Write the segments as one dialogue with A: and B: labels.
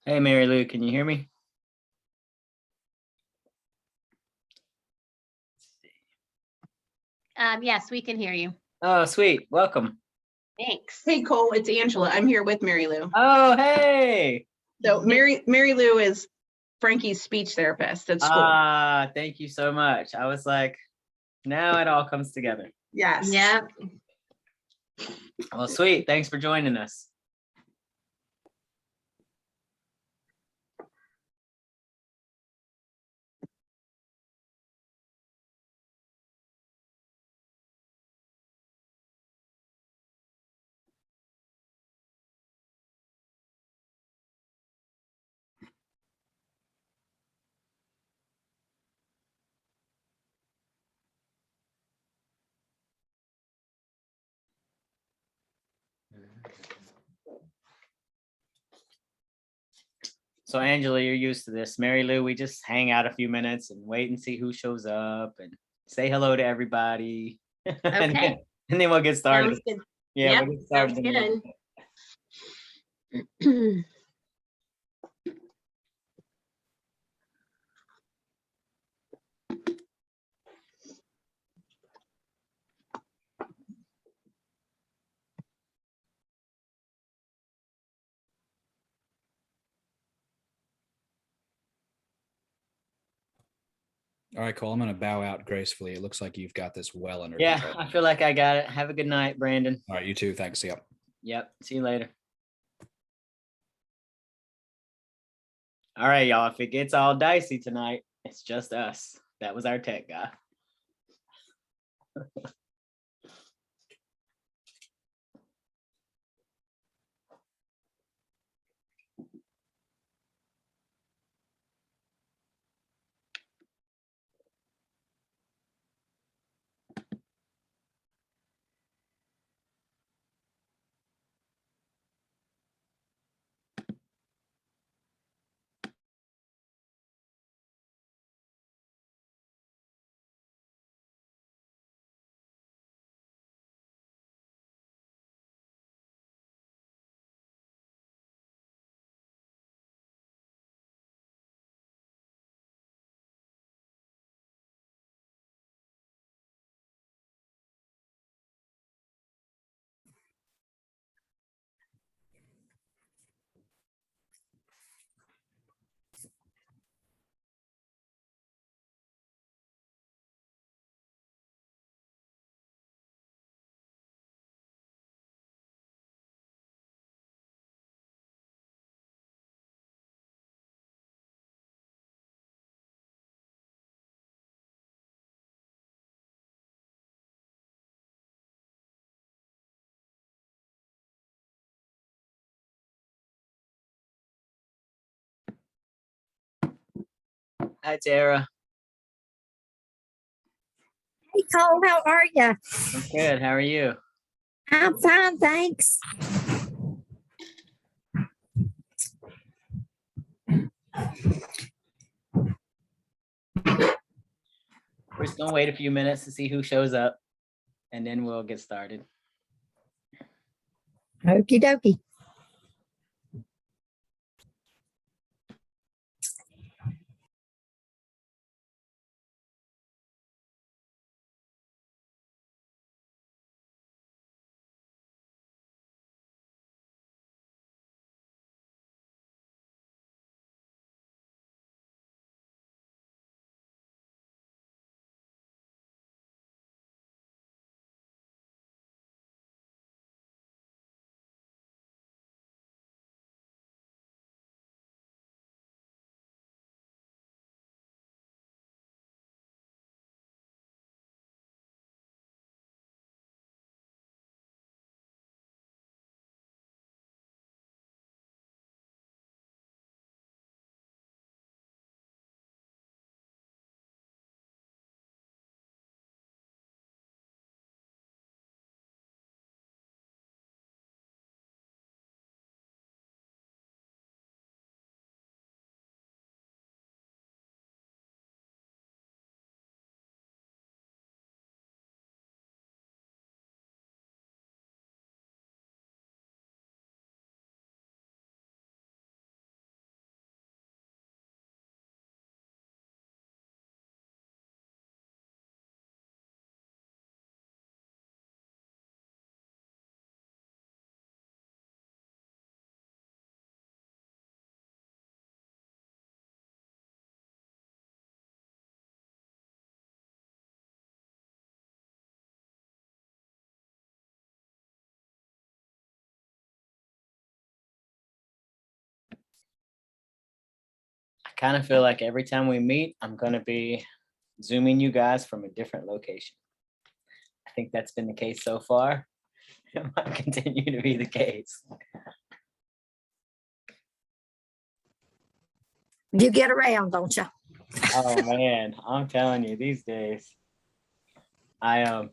A: Hey, Mary Lou, can you hear me?
B: Yes, we can hear you.
A: Oh, sweet. Welcome.
B: Thanks.
C: Hey, Cole, it's Angela. I'm here with Mary Lou.
A: Oh, hey.
C: So Mary Lou is Frankie's speech therapist at school.
A: Thank you so much. I was like, now it all comes together.
C: Yes.
B: Yeah.
A: Well, sweet. Thanks for joining us. So, Angela, you're used to this. Mary Lou, we just hang out a few minutes and wait and see who shows up and say hello to everybody.
B: Okay.
A: and then we'll get started.
B: Sounds good.
A: Yeah,
B: Yep,
A: we'll get started.
B: sounds good.
D: All right, Cole, I'm going to bow out gracefully. It looks like you've got this well under
A: Yeah,
D: control.
A: I feel like I got it. Have a good night, Brandon.
D: All right, you too. Thanks. See ya.
A: Yep. See you later. All right, y'all. If it gets all dicey tonight, it's just us. That was our tech guy. Hi, Tara.
E: Hey Cole, how are you?
A: I'm good. How are you?
E: I'm fine, thanks.
A: We're just gonna wait a few minutes to see who shows up, and then we'll get started.
E: Okie dokie.
A: kind of feel like every time we meet, I'm going to be Zooming you guys from a different location. I think that's been the case so far. It might continue to be the case.
E: You get around, don't you?
A: Oh man, I'm telling you, these days. So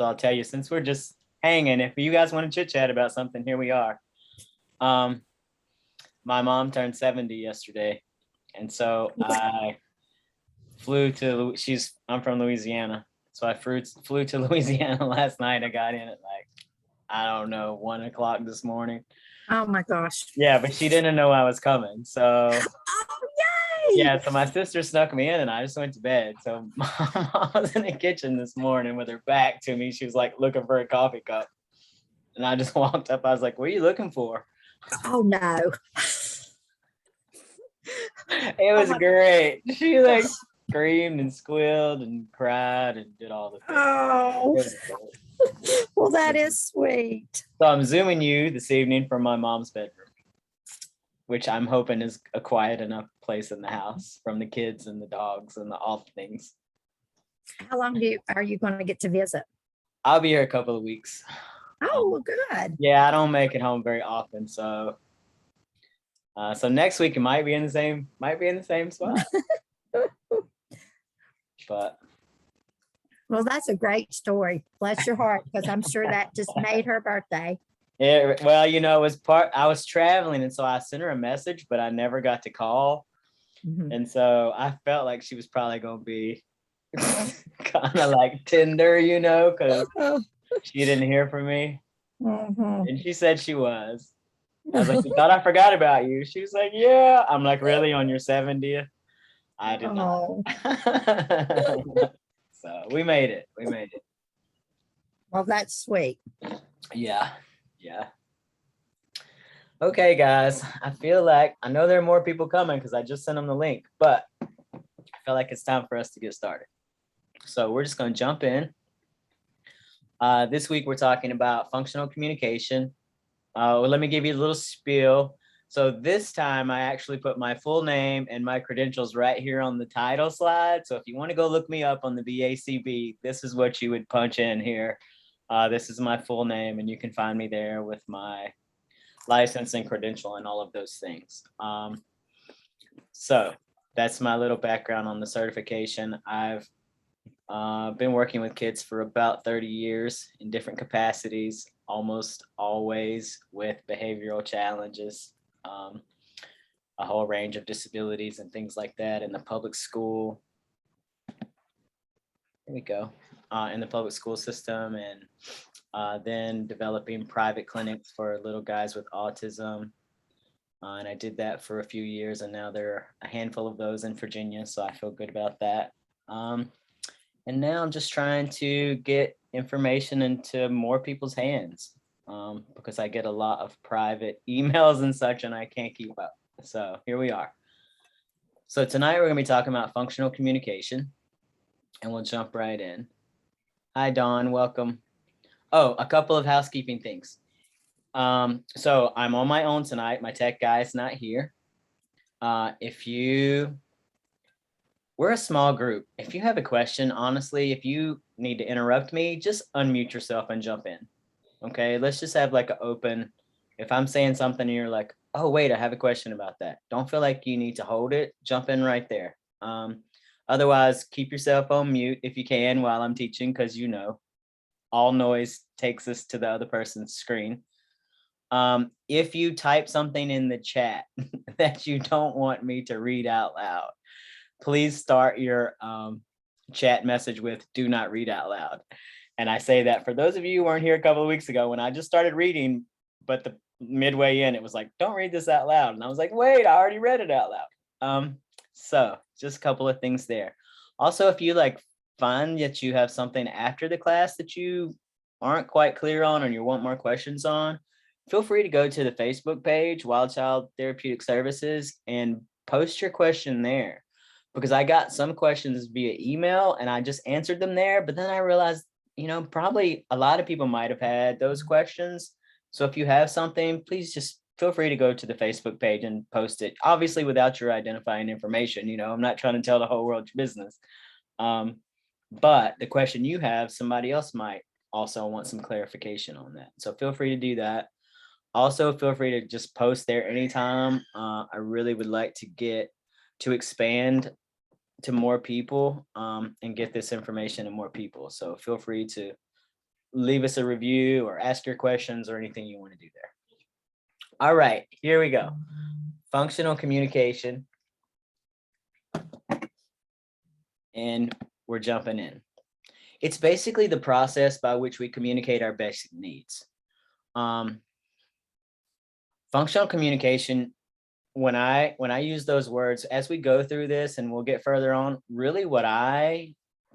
A: I'll tell you, since we're just hanging, if you guys want to chit chat about something, here we are. My mom turned 70 yesterday, and so I flew to. I'm from Louisiana, so I flew to Louisiana last night. I got in at like, I don't know, 1 o'clock this morning.
E: Oh my gosh.
A: Yeah, but she didn't know I was coming, so.
E: Oh, yay.
A: Yeah, so my sister snuck me in and I just went to bed. So mom was in the kitchen this morning with her back to me. She was like looking for a coffee cup. And I just walked up. I was like, what are you looking for?
E: Oh no.
A: It was
E: my
A: great. She like screamed and squealed and cried and did all the things. It
E: Oh,
A: was great.
E: well, that is sweet.
A: So I'm Zooming you this evening from my mom's bedroom, which I'm hoping is a quiet enough place in the house from the kids and the dogs and all the things.
E: How long are you going to get to visit?
A: I'll be here a couple of weeks.
E: Oh, well, good.
A: Yeah, I don't make it home very often, so next week it might be in the same spot. But
E: Well, that's a great story. Bless your heart, because I'm sure that just made her birthday.
A: yeah, well, it was I was traveling, and so I sent her a message, but I never got to call.
E: Mhm.
A: And so I felt like she was probably gonna be kind of like tender, because she didn't hear from me.
E: Mhm.
A: And she said she was. I was like, you thought I forgot about you? She was like, yeah. I'm like, really, on your 70th? I did not.
E: Oh,
A: So we made it.
E: well, that's sweet.
A: Yeah. Okay, guys. I feel like I know there are more people coming because I just sent them the link, but I feel like it's time for us to get started. So we're just going to jump in. This week we're talking about functional communication. Well, let me give you a little spiel. So this time I actually put my full name and my credentials right here on the title slide. So if you want to go look me up on the BACB, this is what you would punch in here. This is my full name, and you can find me there with my license and credential and all of those things. So that's my little background on the certification. I've been working with kids for about 30 years in different capacities, almost always with behavioral challenges, a whole range of disabilities and things like that in the public school. There we go. In the public school system, and then developing private clinics for little guys with autism. And I did that for a few years, and now there are a handful of those in Virginia, so I feel good about that. And now I'm just trying to get information into more people's hands, because I get a lot of private emails and such, and I can't keep up. So here we are. So tonight we're going to be talking about functional communication, and we'll jump right in. Hi, Dawn. Welcome. Oh, a couple of housekeeping things. So I'm on my own tonight. My tech guy is not here. We're a small group. If you have a question, honestly, if you need to interrupt me, just unmute yourself and jump in. Okay, let's just have like an open, if I'm saying something and you're like, oh, wait, I have a question about that. Don't feel like you need to hold it. Jump in right there. Otherwise, keep yourself on mute if you can while I'm teaching, because all noise takes us to the other person's screen. If you type something in the chat that you don't want me to read out loud, please start your chat message with "do not read out loud." And I say that for those of you who weren't here a couple of weeks ago when I just started reading, but the midway in, it was like, don't read this out loud. And I was like, wait, I already read it out loud. So just a couple of things there. Also, if you find that you have something after the class that you aren't quite clear on or you want more questions on, feel free to go to the Facebook page, Wild Child Therapeutic Services, and post your question there. Because I got some questions via email and I just answered them there, but then I realized, probably a lot of people might have had those questions. So if you have something, please just feel free to go to the Facebook page and post it, obviously without your identifying information. I'm not trying to tell the whole world your business. But the question you have, somebody else might also want some clarification on that. So feel free to do that. Also, feel free to just post there anytime. I really would like to expand to more people and get this information to more people. So feel free to leave us a review or ask your questions or anything you want to do there. All right, here we go. Functional communication. And we're jumping in. It's basically the process by which we communicate our basic needs. Functional communication, when I use those words, as we go through this and we'll get further on, really what I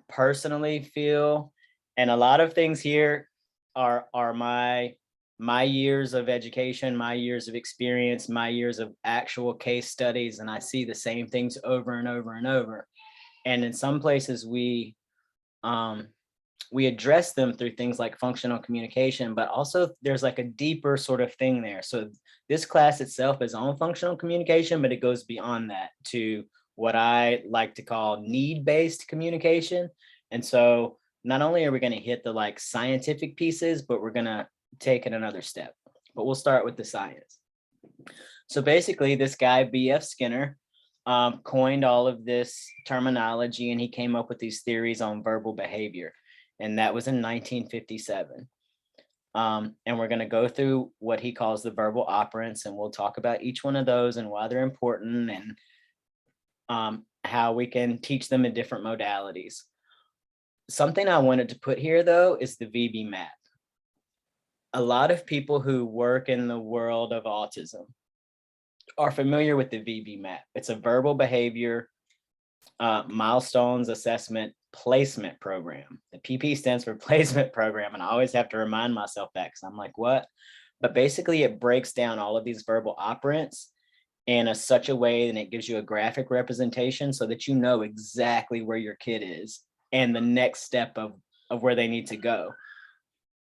A: personally feel, and a lot of things here are my years of education, my years of experience, my years of actual case studies, and I see the same things over and over and over. And in some places we address them through things like functional communication, but also there's like a deeper sort of thing there. So this class itself is on functional communication, but it goes beyond that to what I like to call need-based communication. And so not only are we going to hit the like scientific pieces, but we're going to take it another step. But we'll start with the science. So basically this guy, B.F. Skinner, coined all of this terminology, and he came up with these theories on verbal behavior. And that was in 1957. And we're going to go through what he calls the verbal operants, and we'll talk about each one of those and why they're important and how we can teach them in different modalities. Something I wanted to put here, though, is the VB map. A lot of people who work in the world of autism are familiar with the VB map. It's a verbal behavior milestones assessment placement program. The PP stands for placement program, and I always have to remind myself that because I'm like, what? But basically it breaks down all of these verbal operants in such a way, and it gives you a graphic representation so that you know exactly where your kid is and the next step of where they need to go.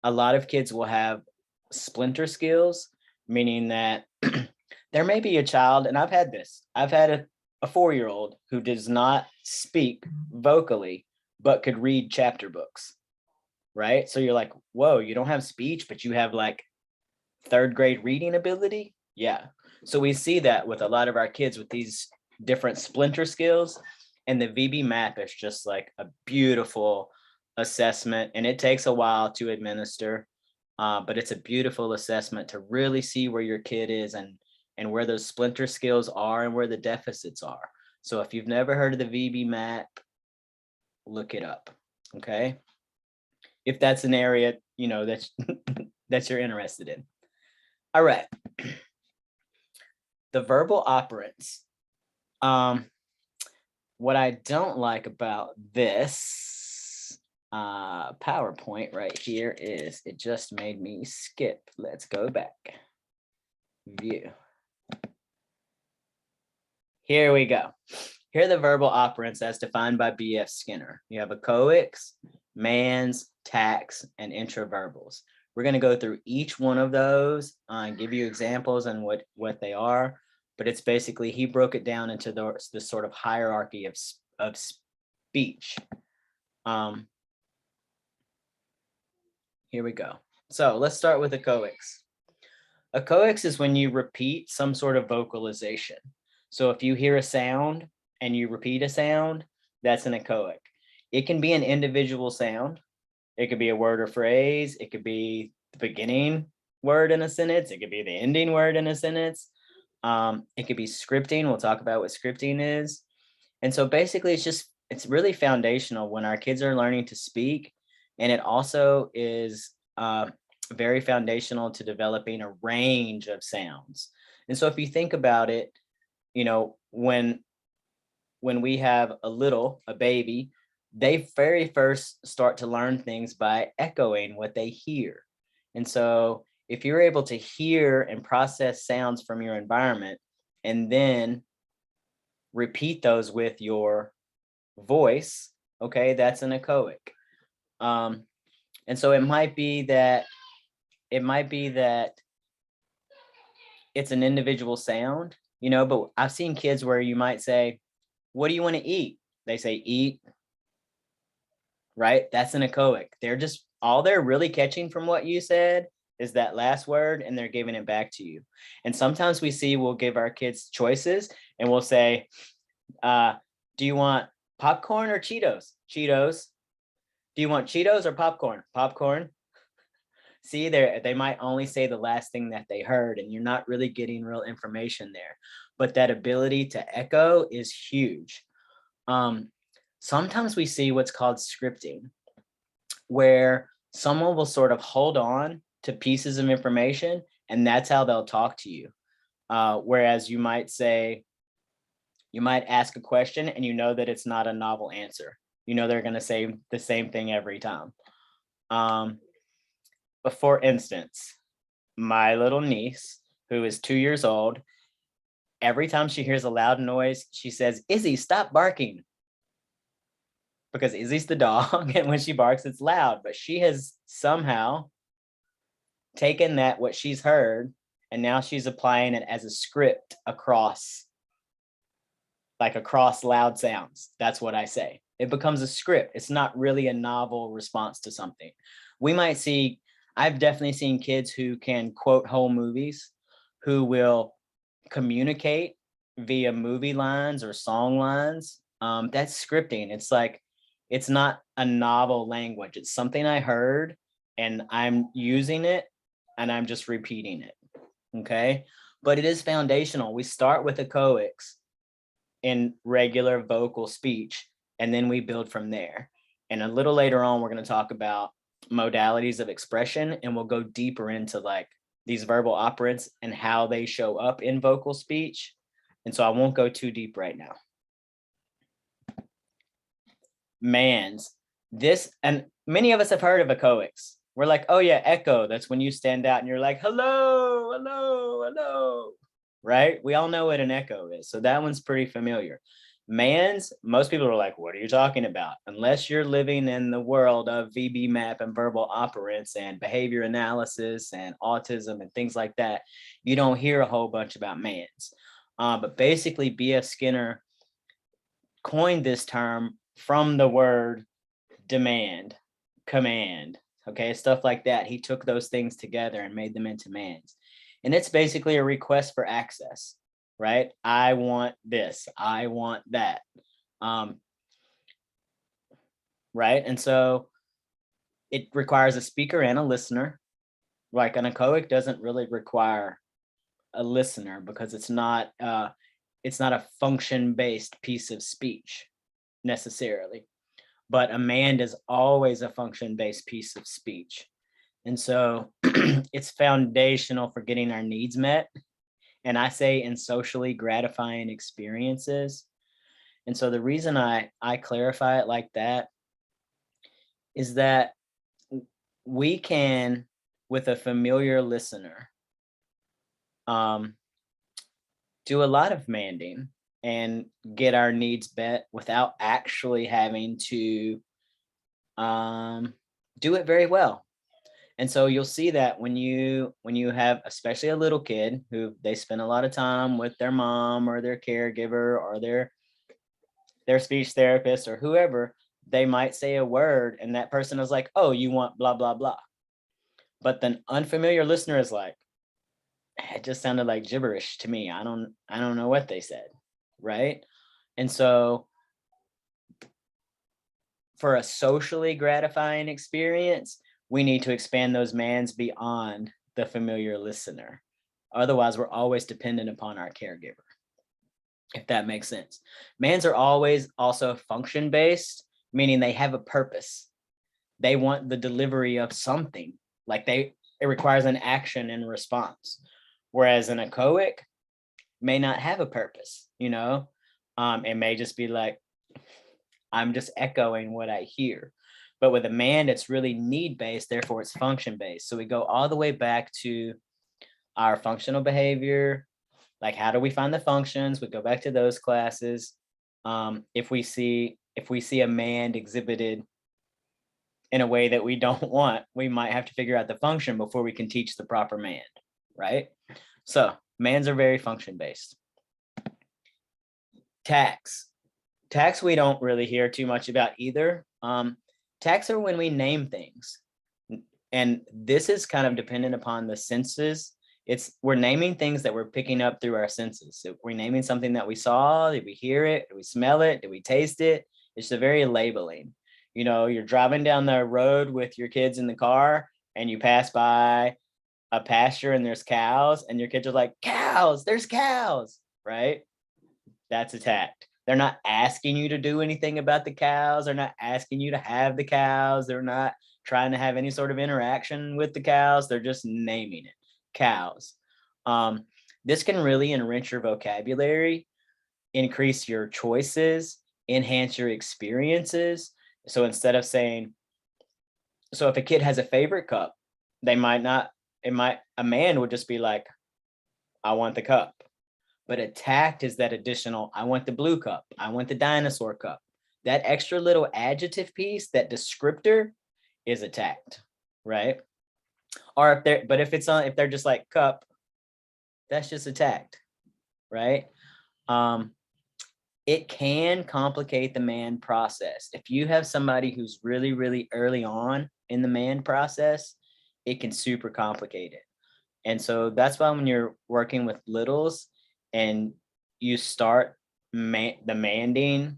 A: A lot of kids will have splinter skills, meaning that there may be a child, and I've had this. I've had a 4-year-old who does not speak vocally, but could read chapter books, right? So you're like, whoa, you don't have speech, but you have like 3rd grade reading ability? Yeah. So we see that with a lot of our kids with these different splinter skills, and the VB map is just like a beautiful assessment, and it takes a while to administer, but it's a beautiful assessment to really see where your kid is and where those splinter skills are and where the deficits are. So if you've never heard of the VB map, look it up, okay? If that's an area, that you're interested in. All right. The verbal operants. What I don't like about this PowerPoint right here is it just made me skip. Let's go back. View. Here we go. Here are the verbal operants as defined by B.F. Skinner. You have echoics, mans, tacs, and intraverbals. We're going to go through each one of those and give you examples and what they are. But it's basically, he broke it down into this sort of hierarchy of speech. Here we go. So let's start with echoics. Echoics is when you repeat some sort of vocalization. So if you hear a sound and you repeat a sound, that's an echoic. It can be an individual sound. It could be a word or phrase. It could be the beginning word in a sentence. It could be the ending word in a sentence. It could be scripting. We'll talk about what scripting is. And so basically it's really foundational when our kids are learning to speak. And it also is very foundational to developing a range of sounds. And so if you think about it, when we have a baby, they very first start to learn things by echoing what they hear. And so if you're able to hear and process sounds from your environment and then repeat those with your voice, okay, that's an echoic. And so it might be that it's an individual sound, but I've seen kids where you might say, what do you want to eat? They say eat, right? That's an echoic. All they're really catching from what you said is that last word, and they're giving it back to you. And sometimes we'll give our kids choices and we'll say, do you want popcorn or Cheetos? Cheetos. Do you want Cheetos or popcorn? Popcorn. See, they might only say the last thing that they heard, and you're not really getting real information there. But that ability to echo is huge. Sometimes we see what's called scripting, where someone will sort of hold on to pieces of information, and that's how they'll talk to you. Whereas you might ask a question and that it's not a novel answer. They're going to say the same thing every time. But for instance, my little niece, who is 2 years old, every time she hears a loud noise, she says, Izzy, stop barking. Because Izzy's the dog, and when she barks, it's loud. But she has somehow taken what she's heard, and now she's applying it as a script across loud sounds. That's what I say. It becomes a script. It's not really a novel response to something. I've definitely seen kids who can quote whole movies, who will communicate via movie lines or song lines. That's scripting. It's not a novel language. It's something I heard and I'm using it and I'm just repeating it. Okay. But it is foundational. We start with echoics in regular vocal speech, and then we build from there. And a little later on, we're going to talk about modalities of expression, and we'll go deeper into these verbal operants and how they show up in vocal speech. And so I won't go too deep right now. Mans. And many of us have heard of echoics. We're like, oh yeah, echo. That's when you stand out and you're like, hello, hello, hello. Right? We all know what an echo is. So that one's pretty familiar. Mans, most people are like, what are you talking about? Unless you're living in the world of VB-MAP and verbal operants and behavior analysis and autism and things like that, you don't hear a whole bunch about mans. But basically, B.F. Skinner coined this term from the word demand, command, okay, stuff like that. He took those things together and made them into mans. And it's basically a request for access. Right? I want this. I want that. Right? And so it requires a speaker and a listener. Like an echoic doesn't really require a listener because it's not a function-based piece of speech necessarily. But a man is always a function-based piece of speech. And so it's foundational for getting our needs met. And I say in socially gratifying experiences. And so the reason I clarify it like that is that we can, with a familiar listener, do a lot of manding and get our needs met without actually having to do it very well. And so you'll see that when you have especially a little kid who they spend a lot of time with their mom or their caregiver or their speech therapist or whoever, they might say a word and that person is like, oh, you want blah, blah, blah. But the unfamiliar listener is like, it just sounded like gibberish to me. I don't know what they said. Right. And so for a socially gratifying experience, we need to expand those mans beyond the familiar listener. Otherwise, we're always dependent upon our caregiver, if that makes sense. Mans are always also function-based, meaning they have a purpose. They want the delivery of something, it requires an action and response. Whereas an echoic may not have a purpose, it may just be like, I'm just echoing what I hear. But with a man, it's really need-based, therefore it's function-based. So we go all the way back to our functional behavior, like how do we find the functions? We go back to those classes. If we see a man exhibited in a way that we don't want, we might have to figure out the function before we can teach the proper man, right? So Mans are very function based. Tax we don't really hear too much about either. Tax are when we name things. And this is kind of dependent upon the senses. We're naming things that we're picking up through our senses. So we're naming something that we saw. Did we hear it? Did we smell it? Did we taste it? It's a very labeling. You know, you're driving down the road with your kids in the car and you pass by a pasture and there's cows and your kids are like, cows, there's cows, right? That's a tact. They're not asking you to do anything about the cows. They're not asking you to have the cows. They're not trying to have any sort of interaction with the cows. They're just naming it, cows. This can really enrich your vocabulary, increase your choices, enhance your experiences. So instead of saying, so if a kid has a favorite cup, a man would just be like, I want the cup. But a tact is that additional, I want the blue cup. I want the dinosaur cup. That extra little adjective piece, that descriptor is a tact, right? Or if they're just like cup, that's just a tact, right? It can complicate the man process. If you have somebody who's really, really early on in the man process, it can super complicate it. And so that's why when you're working with littles and you start demanding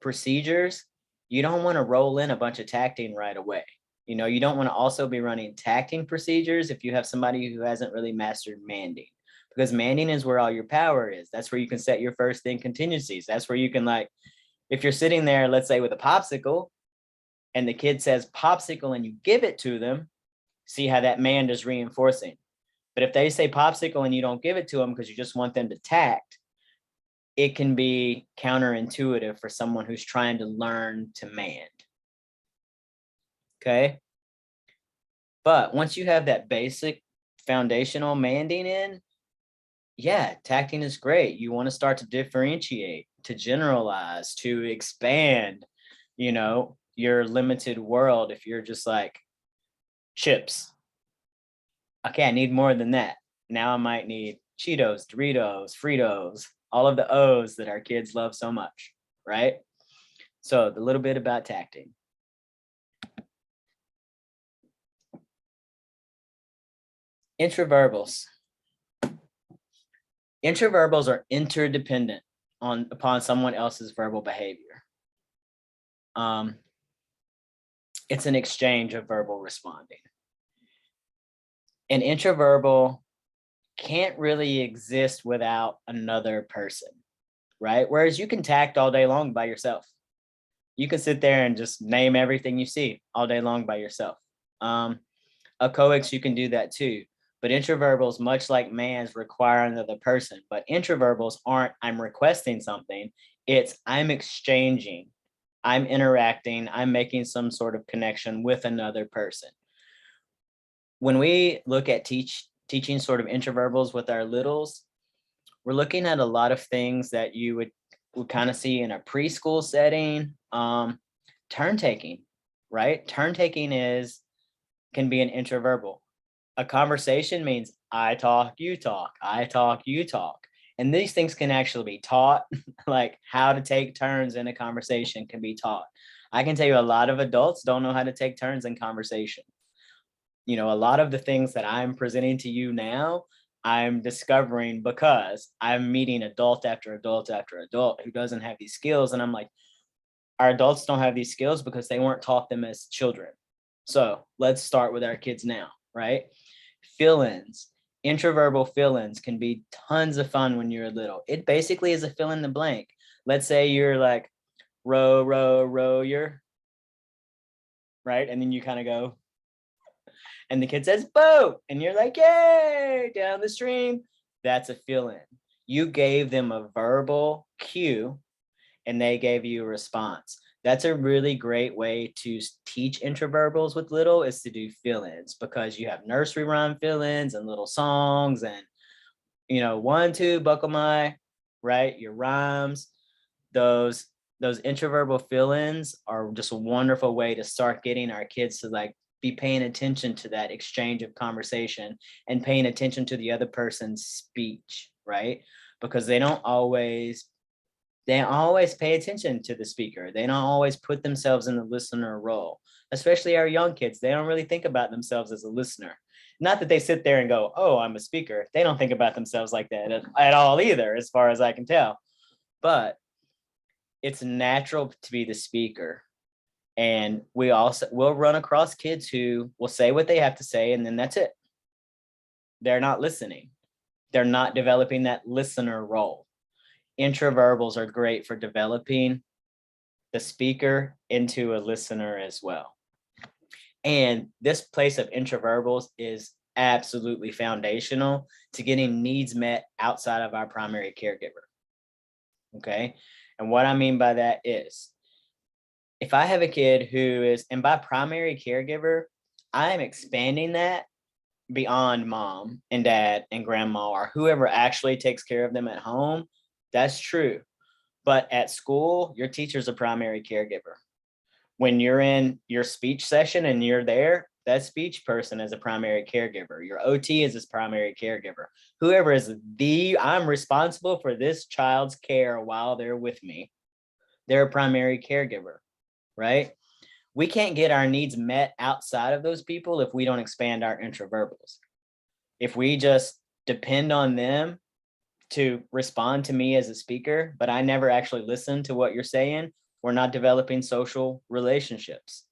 A: procedures, you don't want to roll in a bunch of tacting right away. You know, you don't want to also be running tacting procedures if you have somebody who hasn't really mastered manding, because manding is where all your power is. That's where you can set your first thing contingencies. That's where you can, like, if you're sitting there, let's say with a popsicle and the kid says popsicle and you give it to them, see how that mand is reinforcing. But if they say popsicle and you don't give it to them because you just want them to tact, it can be counterintuitive for someone who's trying to learn to mand. Okay. But once you have that basic foundational manding in, yeah, tacting is great. You want to start to differentiate, to generalize, to expand, you know, your limited world. If you're just like chips, okay, I need more than that. Now I might need Cheetos, Doritos, Fritos, all of the O's that our kids love so much, right? So the little bit about tacting. Intraverbals. Intraverbals are interdependent upon someone else's verbal behavior. It's an exchange of verbal responding. An intraverbal can't really exist without another person, right? Whereas you can tact all day long by yourself. You can sit there and just name everything you see all day long by yourself. Echoics, you can do that too. But intraverbals, much like mans, require another person. But intraverbals aren't, I'm requesting something. It's, I'm exchanging, I'm interacting, I'm making some sort of connection with another person. When we look at teaching sort of intraverbals with our littles, we're looking at a lot of things that you would kind of see in a preschool setting. Turn taking, right? Turn taking can be an intraverbal. A conversation means I talk, you talk, I talk, you talk. And these things can actually be taught, like how to take turns in a conversation can be taught. I can tell you a lot of adults don't know how to take turns in conversation. You know, a lot of the things that I'm presenting to you now, I'm discovering because I'm meeting adult after adult after adult who doesn't have these skills. And I'm like, our adults don't have these skills because they weren't taught them as children. So let's start with our kids now, right? Fill-ins, intraverbal fill-ins can be tons of fun when you're little. It basically is a fill in the blank. Let's say you're like, row, row, row, you're, right? And then you kind of go, and the kid says, boat. And you're like, yay, down the stream. That's a fill-in. You gave them a verbal cue and they gave you a response. That's a really great way to teach intraverbals with little, is to do fill-ins, because you have nursery rhyme fill-ins and little songs and, you know, 1, 2, buckle my, right? Your rhymes. Those intraverbal fill-ins are just a wonderful way to start getting our kids to like be paying attention to that exchange of conversation and paying attention to the other person's speech, right? Because they don't always pay attention to the speaker. They don't always put themselves in the listener role, especially our young kids. They don't really think about themselves as a listener. Not that they sit there and go, oh, I'm a speaker. They don't think about themselves like that at all either, as far as I can tell. But it's natural to be the speaker. And we'll run across kids who will say what they have to say, and then that's it. They're not listening. They're not developing that listener role. Introverbals are great for developing the speaker into a listener as well. And this place of introverbals is absolutely foundational to getting needs met outside of our primary caregiver. Okay. And what I mean by that is, if I have a kid who is, and by primary caregiver, I am expanding that beyond mom and dad and grandma or whoever actually takes care of them at home. That's true. But at school, your teacher's a primary caregiver. When you're in your speech session and you're there, that speech person is a primary caregiver. Your OT is his primary caregiver. Whoever is I'm responsible for this child's care while they're with me. They're a primary caregiver, right? We can't get our needs met outside of those people if we don't expand our introverbals. If we just depend on them to respond to me as a speaker, but I never actually listen to what you're saying, we're not developing social relationships.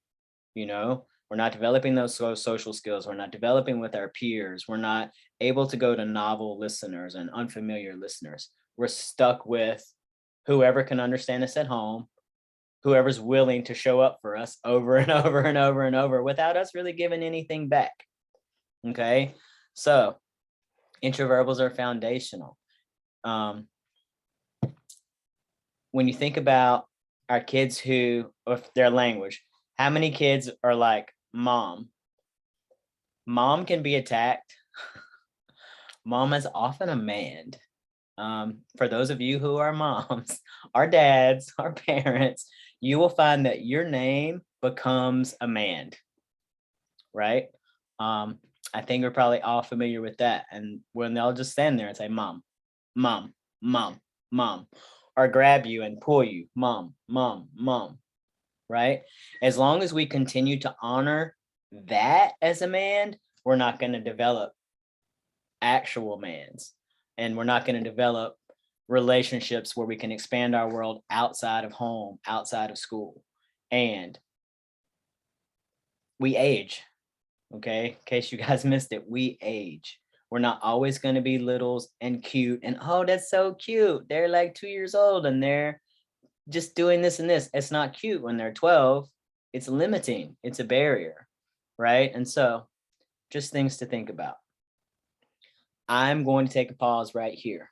A: We're not developing those social skills. We're not developing with our peers. We're not able to go to novel listeners and unfamiliar listeners. We're stuck with whoever can understand us at home, whoever's willing to show up for us over and over and over and over without us really giving anything back. Okay, so introverbals are foundational. When you think about our kids who, with their language, how many kids are like, mom? Mom can be attacked. Mom is often a man. For those of you who are moms, our dads, our parents, you will find that your name becomes a man, right? I think we're probably all familiar with that. And when they'll just stand there and say, mom, mom, mom, mom, or grab you and pull you, mom, mom, mom, right? As long as we continue to honor that as a man, we're not going to develop actual mans, and we're not going to develop relationships where we can expand our world outside of home, outside of school. And we age. Okay, in case you guys missed it, we age. We're not always going to be littles and cute and, oh, that's so cute. They're like 2 years old and they're just doing this and this. It's not cute when they're 12. It's limiting. It's a barrier, right? And so just things to think about. I'm going to take a pause right here.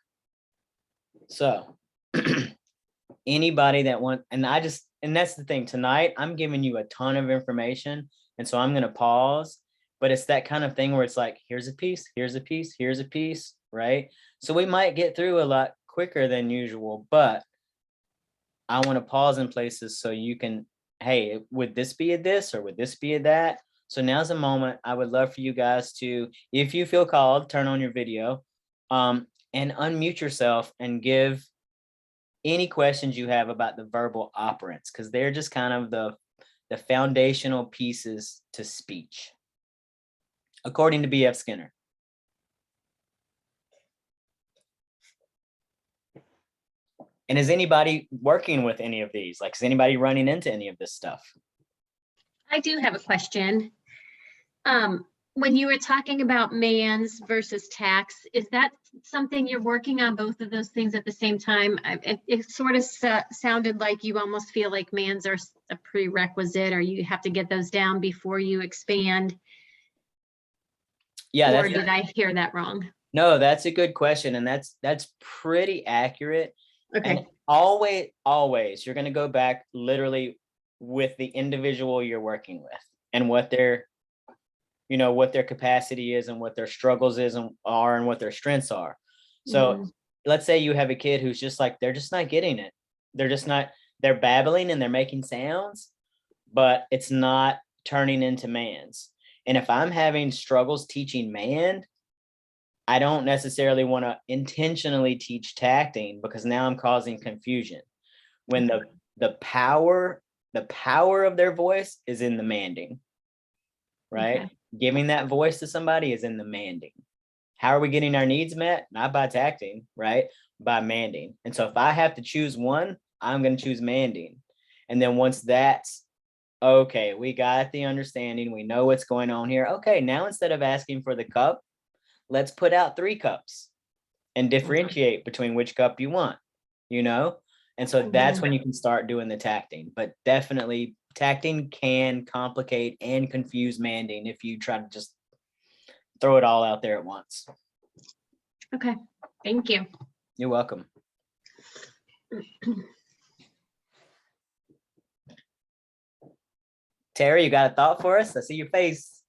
A: So anybody that and that's the thing, tonight, I'm giving you a ton of information. And so I'm going to pause, but it's that kind of thing where it's like, here's a piece, here's a piece, here's a piece, right? So we might get through a lot quicker than usual, but I want to pause in places so you can, hey, would this be a this or would this be a that? So now's a moment. I would love for you guys to, if you feel called, turn on your video and unmute yourself and give any questions you have about the verbal operants, because they're just kind of the foundational pieces to speech, according to B.F. Skinner. And is anybody working with any of these? Like, is anybody running into any of this stuff?
B: I do have a question. When you were talking about mans versus tax, is that something you're working on, both of those things at the same time? It sort of sounded like you almost feel like mans are a prerequisite, or you have to get those down before you expand.
A: Yeah.
B: Or did I hear that wrong?
A: No, that's a good question. And that's pretty accurate.
B: Okay.
A: And always, you're going to go back literally with the individual you're working with and what their capacity is and what their struggles are and what their strengths are. So let's say you have a kid who's just like, they're just not getting it. They're babbling and they're making sounds, but it's not turning into man's. And if I'm having struggles teaching man, I don't necessarily want to intentionally teach tacting, because now I'm causing confusion. When the power of their voice is in the manding, right?
B: Okay.
A: Giving that voice to somebody is in the manding. How are we getting our needs met? Not by tacting, right? By manding. And so if I have to choose one, I'm going to choose manding. And then once that's okay, we got the understanding, we know what's going on here. Okay, now instead of asking for the cup, let's put out 3 cups and differentiate between which cup you want, you know? And so that's when you can start doing the tacting. But definitely tacting can complicate and confuse manding if you try to just throw it all out there at once.
B: Okay, thank you.
A: You're welcome. Terry, you got a thought for us? I see your face.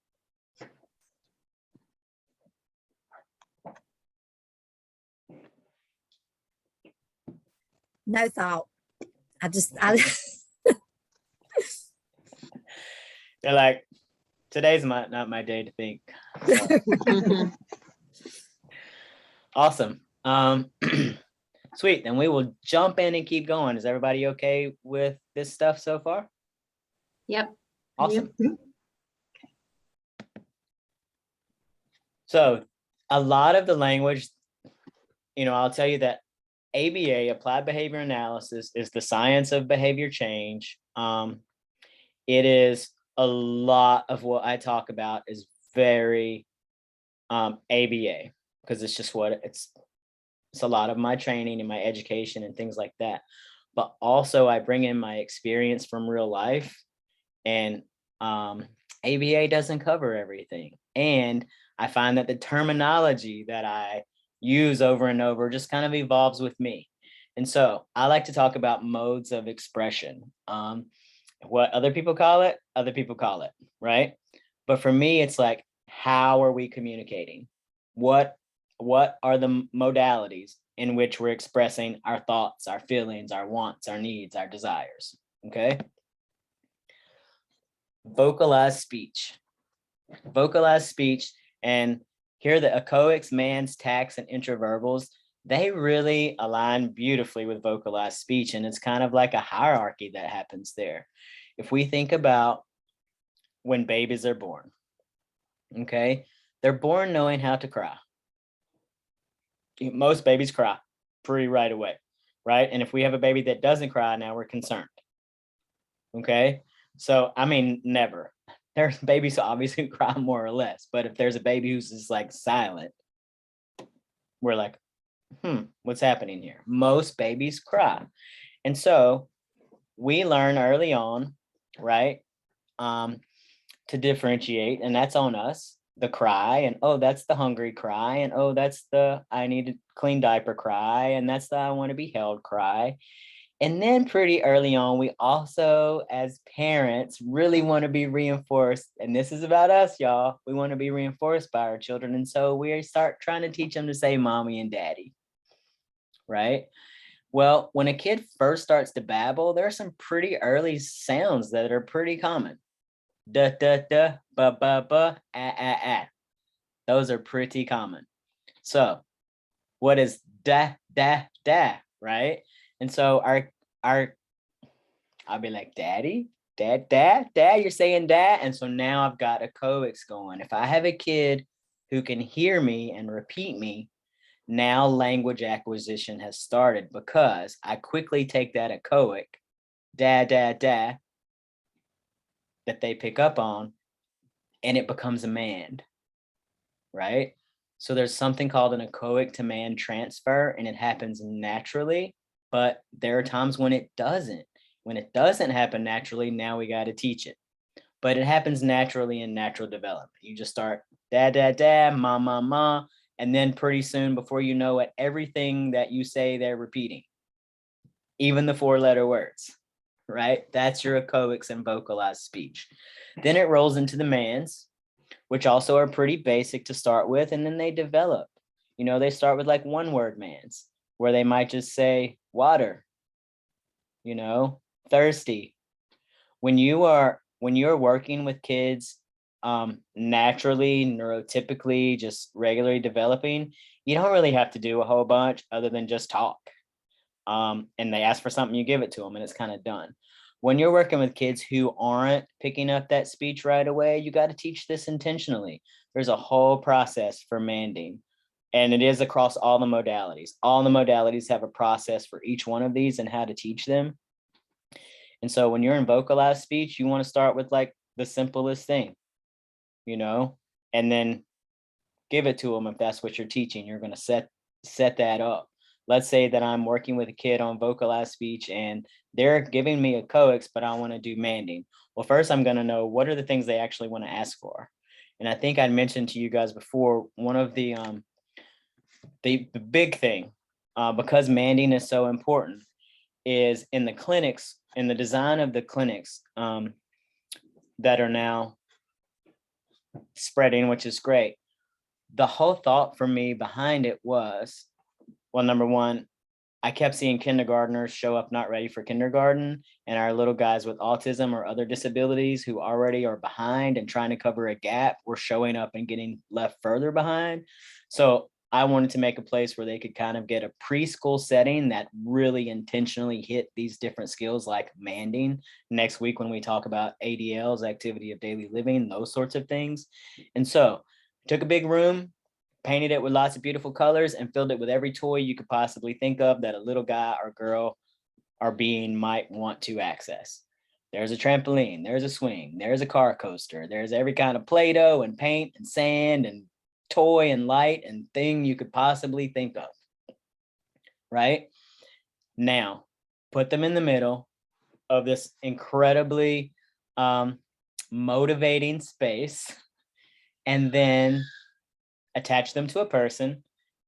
E: No thought. I
A: They're like, today's not my day to think. So. Awesome. Sweet. Then we will jump in and keep going. Is everybody okay with this stuff so far?
B: Yep.
A: Awesome. So a lot of the language, I'll tell you that ABA, applied behavior analysis, is the science of behavior change. It is a lot of what I talk about is very ABA, because it's just what it's a lot of my training and my education and things like that. But also I bring in my experience from real life, and ABA doesn't cover everything. And I find that the terminology that I use over and over just kind of evolves with me. And so I like to talk about modes of expression. What other people call it, right? But for me, it's like, how are we communicating? What are the modalities in which we're expressing our thoughts, our feelings, our wants, our needs, our desires? Okay. Vocalized speech. And here the echoics, mands, tacts, and introverbals, they really align beautifully with vocalized speech. And it's kind of like a hierarchy that happens there. If we think about when babies are born, okay, they're born knowing how to cry. Most babies cry pretty right away, right? And if we have a baby that doesn't cry, now we're concerned. Okay. So, I mean, never. There's babies who obviously cry more or less, but if there's a baby who's just like silent, we're like, what's happening here? Most babies cry. And so we learn early on, right, to differentiate, and that's on us, the cry, and oh, that's the hungry cry, and oh, that's the I need a clean diaper cry, and that's the I want to be held cry. And then pretty early on, we also, as parents, really want to be reinforced. And this is about us, y'all. We want to be reinforced by our children. And so we start trying to teach them to say mommy and daddy, right? Well, when a kid first starts to babble, there are some pretty early sounds that are pretty common. Da, da, da, ba, ba, ba, ah, ah, ah. Those are pretty common. So what is da, da, da, right? And so I'll be like, daddy, dad, you're saying dad. And so now I've got a coex going. If I have a kid who can hear me and repeat me, now language acquisition has started, because I quickly take that echoic, da, that they pick up on, and it becomes a mand, right? So there's something called an echoic to mand transfer, and it happens naturally, but there are times when it doesn't. When it doesn't happen naturally, now we got to teach it. But it happens naturally in natural development. You just start da, ma, and then pretty soon, before you know it, everything that you say, they're repeating, even the 4-letter words, right? That's your echoics and vocalized speech. Then it rolls into the mands, which also are pretty basic to start with, and then they develop. They start with like 1-word mands, where they might just say water, thirsty. When you are when you're working with kids naturally, neurotypically, just regularly developing, you don't really have to do a whole bunch other than just talk. And they ask for something, you give it to them, and it's kind of done. When you're working with kids who aren't picking up that speech right away, you got to teach this intentionally. There's a whole process for manding, and it is across all the modalities. All the modalities have a process for each one of these and how to teach them. And so when you're in vocalized speech, you want to start with like the simplest thing, and then give it to them. If that's what you're teaching, you're going to set that up. Let's say that I'm working with a kid on vocalized speech and they're giving me a coax, but I want to do manding. Well, first I'm going to know what are the things they actually want to ask for. And I think I mentioned to you guys before, one of the big thing, because manding is so important, is in the clinics, in the design of the clinics that are now spreading, which is great. The whole thought for me behind it was, well, number one, I kept seeing kindergartners show up not ready for kindergarten, and our little guys with autism or other disabilities who already are behind and trying to cover a gap were showing up and getting left further behind. So I wanted to make a place where they could kind of get a preschool setting that really intentionally hit these different skills like manding next week when we talk about ADLs, activity of daily living, those sorts of things. And so took a big room, painted it with lots of beautiful colors, and filled it with every toy you could possibly think of that a little guy or girl or being might want to access. There's a trampoline, there's a swing, there's a car coaster, there's every kind of Play-Doh and paint and sand and toy and light and thing you could possibly think of. Right? Now, put them in the middle of this incredibly motivating space, and then attach them to a person,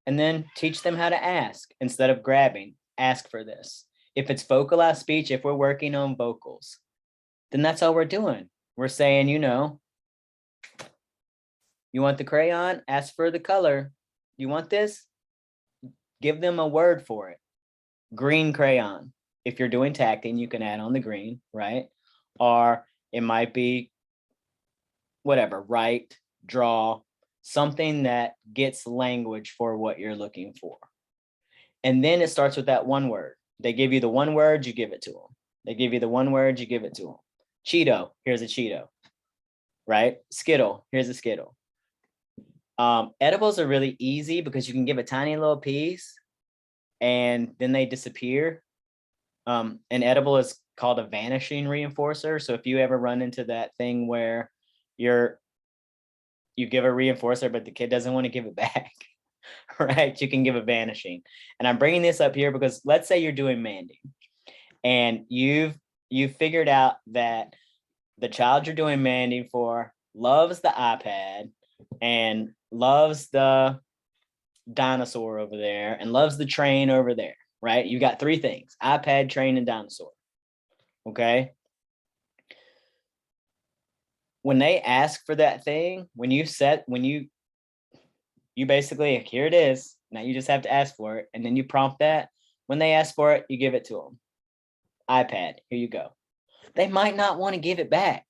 A: and then teach them how to ask instead of grabbing. Ask for this. If it's vocalized speech, if we're working on vocals, then that's all we're doing. We're saying, you want the crayon? Ask for the color. You want this? Give them a word for it. Green crayon. If you're doing tacting, you can add on the green, right? Or it might be whatever, write, draw, something that gets language for what you're looking for. And then it starts with that one word. They give you the one word, you give it to them. They give you the one word, you give it to them. Cheeto, here's a Cheeto, right? Skittle, here's a Skittle. Edibles are really easy because you can give a tiny little piece and then they disappear. An edible is called a vanishing reinforcer. So if you ever run into that thing where you give a reinforcer, but the kid doesn't want to give it back, right? You can give a vanishing. And I'm bringing this up here because let's say you're doing manding and you've figured out that the child you're doing manding for loves the iPad and loves the dinosaur over there and loves the train over there, right? You got three things: iPad, train, and dinosaur. Okay. When they ask for that thing, when you basically, here it is. Now you just have to ask for it. And then you prompt that. When they ask for it, you give it to them. iPad, here you go. They might not want to give it back.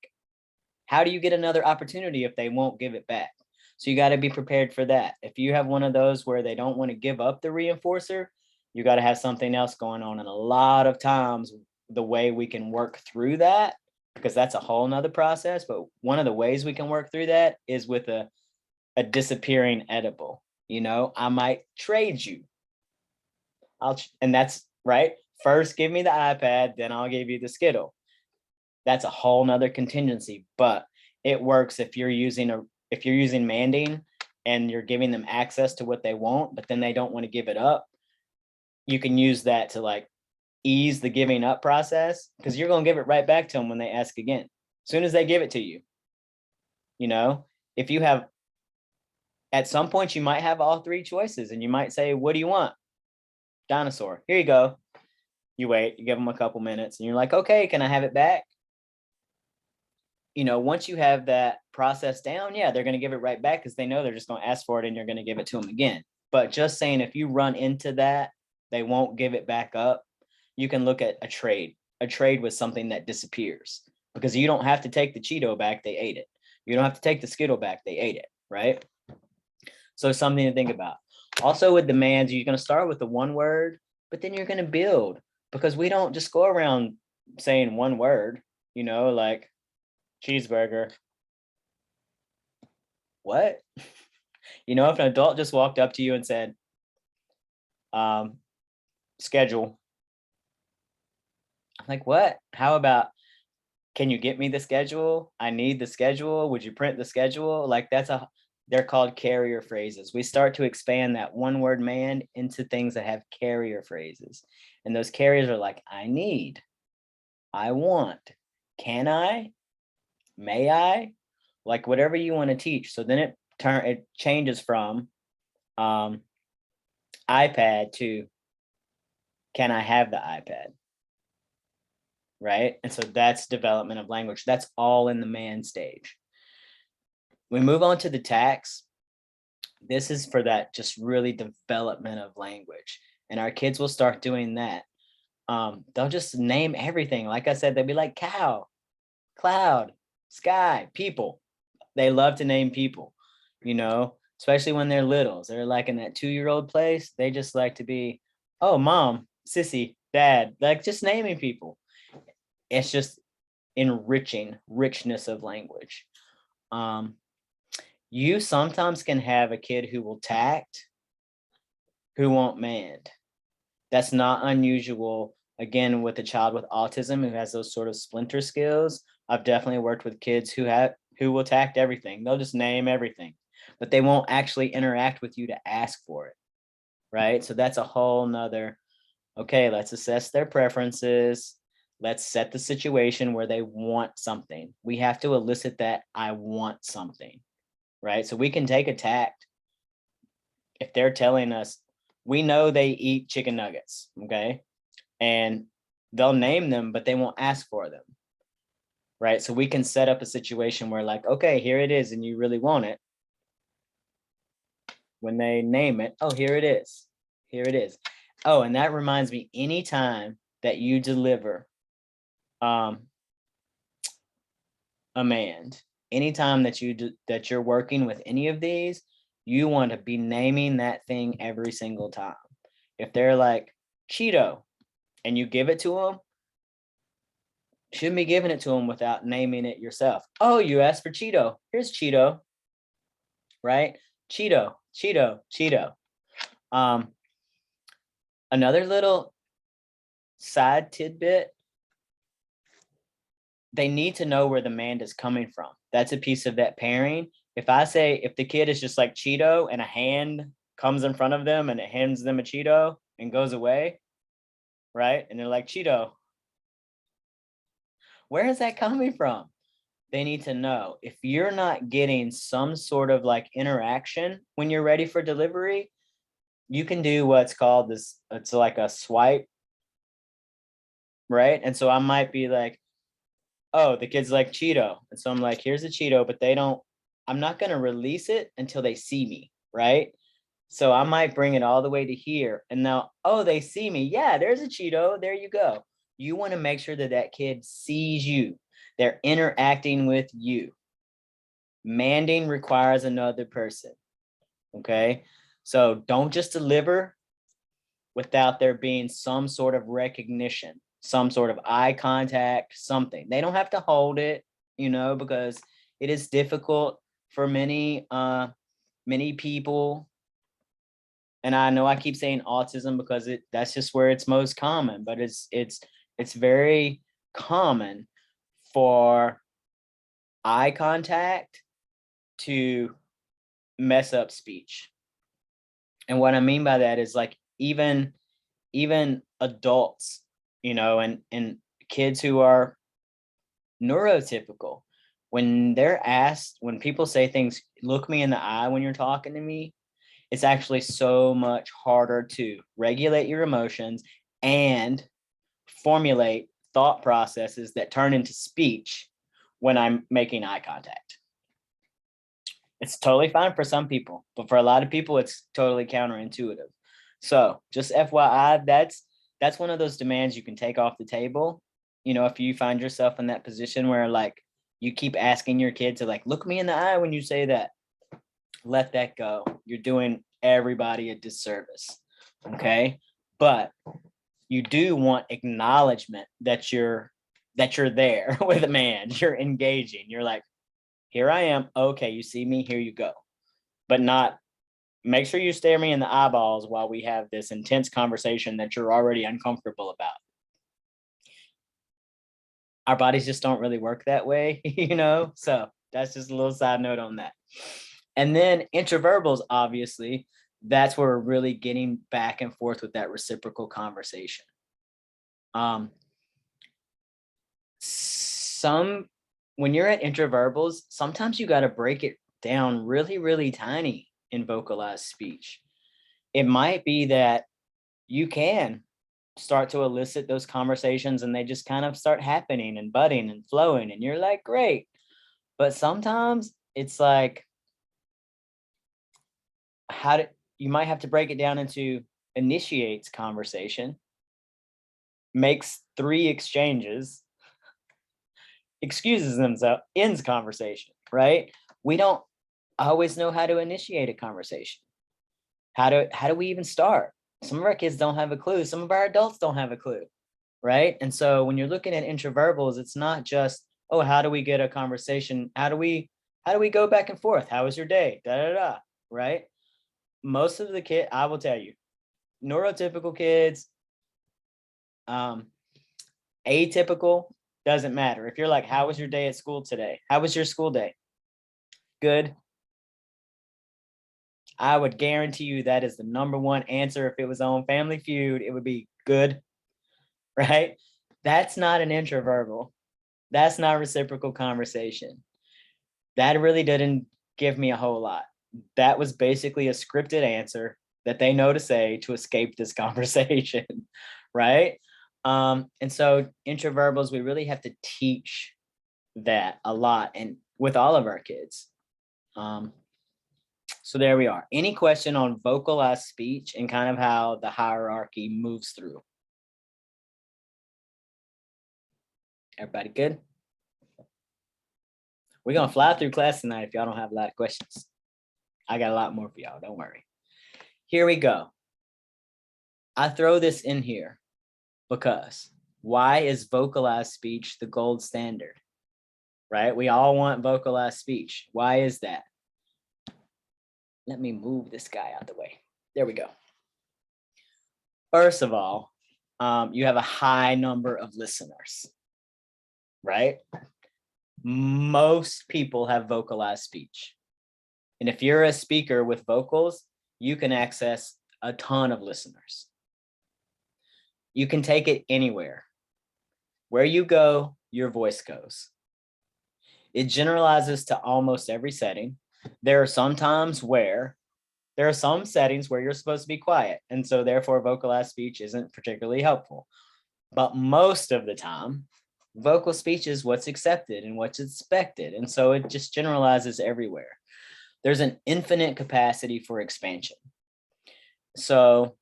A: How do you get another opportunity if they won't give it back? So you got to be prepared for that. If you have one of those where they don't want to give up the reinforcer, you got to have something else going on. And a lot of times the way we can work through that, because that's a whole nother process, but one of the ways we can work through that is with a disappearing edible. I might trade you. And that's right. First, give me the iPad, then I'll give you the Skittle. That's a whole nother contingency, but it works if you're using manding and you're giving them access to what they want, but then they don't want to give it up. You can use that to like ease the giving up process, because you're going to give it right back to them when they ask again. As soon as they give it to you, if you have, at some point you might have all three choices and you might say, what do you want? Dinosaur, here you go. You wait, you give them a couple minutes and you're like, okay, can I have it back? Once you have that process down, yeah, they're going to give it right back because they know they're just going to ask for it and you're going to give it to them again. But just saying, if you run into that, they won't give it back up. You can look at a trade with something that disappears. because you don't have to take the Cheeto back, they ate it. You don't have to take the Skittle back, they ate it, right? So something to think about. Also with demands, you're going to start with the one word, but then you're going to build, because we don't just go around saying one word, you know, like cheeseburger. What? You know, if an adult just walked up to you and said, schedule. I'm like, what? How about, can you get me the schedule? I need the schedule. Would you print the schedule? Like they're called carrier phrases. We start to expand that one word man into things that have carrier phrases. And those carriers are like, I need, I want, can I, may I, like whatever you want to teach. So then it changes from iPad to, can I have the iPad? Right? And so that's development of language. That's all in the man stage. We move on to the tax. This is for that just really development of language. And our kids will start doing that. They'll just name everything. Like I said, they'll be like cow, cloud, sky, people. They love to name people, you know, especially when they're littles. They're like in that 2-year-old place. They just like to be, oh, mom, sissy, dad, like just naming people. It's just enriching richness of language. You sometimes can have a kid who will tact, who won't mand. That's not unusual. Again, with a child with autism who has those sort of splinter skills, I've definitely worked with kids who will tact everything. They'll just name everything, but they won't actually interact with you to ask for it, right? So that's a whole nother, okay, let's assess their preferences. Let's set the situation where they want something. We have to elicit that I want something, right? So we can take a tact. If they're telling us, we know they eat chicken nuggets, okay? And they'll name them, but they won't ask for them, right? So we can set up a situation where like, okay, here it is, and you really want it. When they name it, oh, here it is. Here it is. Oh, and that reminds me, anytime that you deliver Amand, anytime that you're working with any of these, you want to be naming that thing every single time. If they're like Cheeto and you give it to them, shouldn't be giving it to them without naming it yourself. Oh, you asked for Cheeto. Here's Cheeto, right? Cheeto, Cheeto, Cheeto. Another little side tidbit, they need to know where the man is coming from. That's a piece of that pairing. If the kid is just like Cheeto and a hand comes in front of them and it hands them a Cheeto and goes away, right? And they're like, Cheeto, where is that coming from? They need to know. If you're not getting some sort of like interaction when you're ready for delivery, you can do what's called this, it's like a swipe, right? And so I might be like, oh, the kid's like Cheeto. And so I'm like, here's a Cheeto, but I'm not going to release it until they see me, right? So I might bring it all the way to here. And now, oh, they see me. Yeah, there's a Cheeto. There you go. You want to make sure that kid sees you. They're interacting with you. Manding requires another person. Okay. So don't just deliver without there being some sort of recognition, some sort of eye contact, something. They don't have to hold it, because it is difficult for many people. And I know I keep saying autism because that's just where it's most common, but it's very common for eye contact to mess up speech. And what I mean by that is like even adults, and kids who are neurotypical, when people say things, look me in the eye when you're talking to me, it's actually so much harder to regulate your emotions and formulate thought processes that turn into speech when I'm making eye contact. It's totally fine for some people, but for a lot of people, it's totally counterintuitive. So just FYI, that's one of those demands you can take off the table. if you find yourself in that position where like you keep asking your kid to like look me in the eye when you say that, let that go. You're doing everybody a disservice. Okay. But you do want acknowledgement that you're there with a man. You're engaging. You're like, here I am. Okay, you see me, here you go. But not make sure you stare me in the eyeballs while we have this intense conversation that you're already uncomfortable about. Our bodies just don't really work that way, So that's just a little side note on that. And then introverbals, obviously, that's where we're really getting back and forth with that reciprocal conversation. When you're at introverbals, sometimes you got to break it down really, really tiny in vocalized speech. It might be that you can start to elicit those conversations and they just kind of start happening and budding and flowing and you're like, great. But sometimes it's like, you might have to break it down into initiates conversation, makes 3 exchanges, excuses themselves, ends conversation, right? We don't always know how to initiate a conversation. How do we even start? Some of our kids don't have a clue. Some of our adults don't have a clue, right? And so when you're looking at introverbals, it's not just, oh, how do we get a conversation? How do we go back and forth? How was your day? Da da da, right? Most of the kids, I will tell you, neurotypical kids, atypical, doesn't matter. If you're like, how was your day at school today? How was your school day? Good. I would guarantee you that is the number one answer. If it was on Family Feud, it would be good, right? That's not an introverbal. That's not reciprocal conversation. That really didn't give me a whole lot. That was basically a scripted answer that they know to say to escape this conversation, right? And so introverbals, we really have to teach that a lot and with all of our kids. So there we are. Any question on vocalized speech and kind of how the hierarchy moves through? Everybody good? We're going to fly through class tonight if y'all don't have a lot of questions. I got a lot more for y'all, don't worry. Here we go. I throw this in here because why is vocalized speech the gold standard? Right? We all want vocalized speech. Why is that? Let me move this guy out the way. There we go. First of all, you have a high number of listeners, right? Most people have vocalized speech. And if you're a speaker with vocals, you can access a ton of listeners. You can take it anywhere. Where you go, your voice goes. It generalizes to almost every setting. There are some settings where you're supposed to be quiet, and so therefore vocalized speech isn't particularly helpful. But most of the time, vocal speech is what's accepted and what's expected, and so it just generalizes everywhere. There's an infinite capacity for expansion. So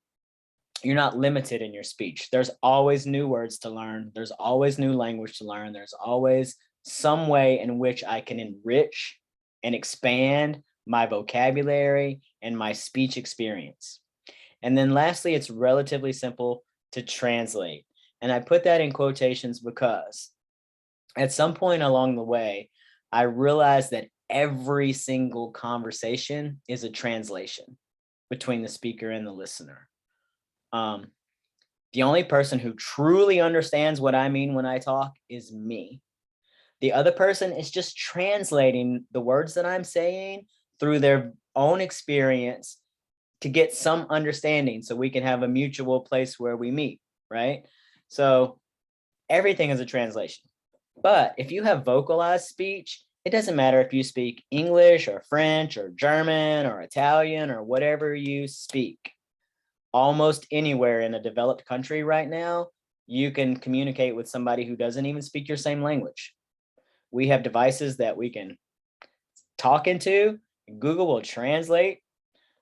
A: you're not limited in your speech. There's always new words to learn. There's always new language to learn. There's always some way in which I can enrich and expand my vocabulary and my speech experience. And then lastly, it's relatively simple to translate. And I put that in quotations because at some point along the way, I realized that every single conversation is a translation between the speaker and the listener. The only person who truly understands what I mean when I talk is me. The other person is just translating the words that I'm saying through their own experience to get some understanding so we can have a mutual place where we meet, right? So everything is a translation. But if you have vocalized speech, it doesn't matter if you speak English or French or German or Italian or whatever you speak. Almost anywhere in a developed country right now, you can communicate with somebody who doesn't even speak your same language. We have devices that we can talk into. Google will translate.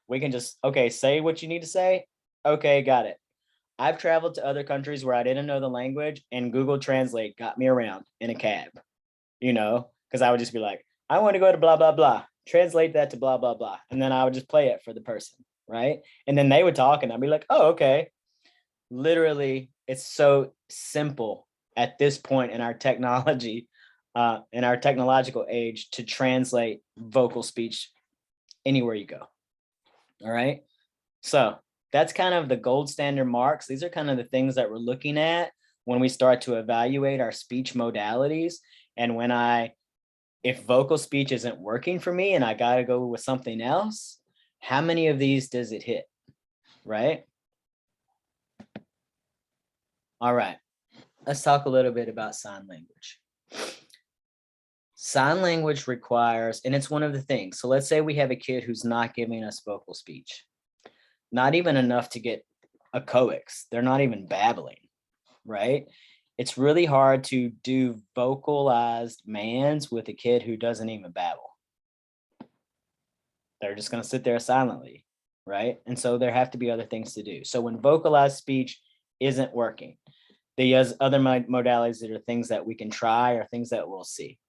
A: We can just, okay, say what you need to say. Okay, got it. I've traveled to other countries where I didn't know the language, and Google Translate got me around in a cab, because I would just be like, I want to go to blah, blah, blah. Translate that to blah, blah, blah. And then I would just play it for the person, right? And then they would talk, and I'd be like, oh, okay. Literally, it's so simple at this point in our technology, in our technological age, to translate vocal speech anywhere you go. All right. So that's kind of the gold standard marks. These are kind of the things that we're looking at when we start to evaluate our speech modalities. And if vocal speech isn't working for me and I got to go with something else, how many of these does it hit? Right. All right. Let's talk a little bit about sign language. Sign language requires, and it's one of the things. So let's say we have a kid who's not giving us vocal speech, not even enough to get a coax. They're not even babbling, right? It's really hard to do vocalized mands with a kid who doesn't even babble. They're just going to sit there silently, right? And so there have to be other things to do. So when vocalized speech isn't working, the other modalities that are things that we can try or things that we'll see.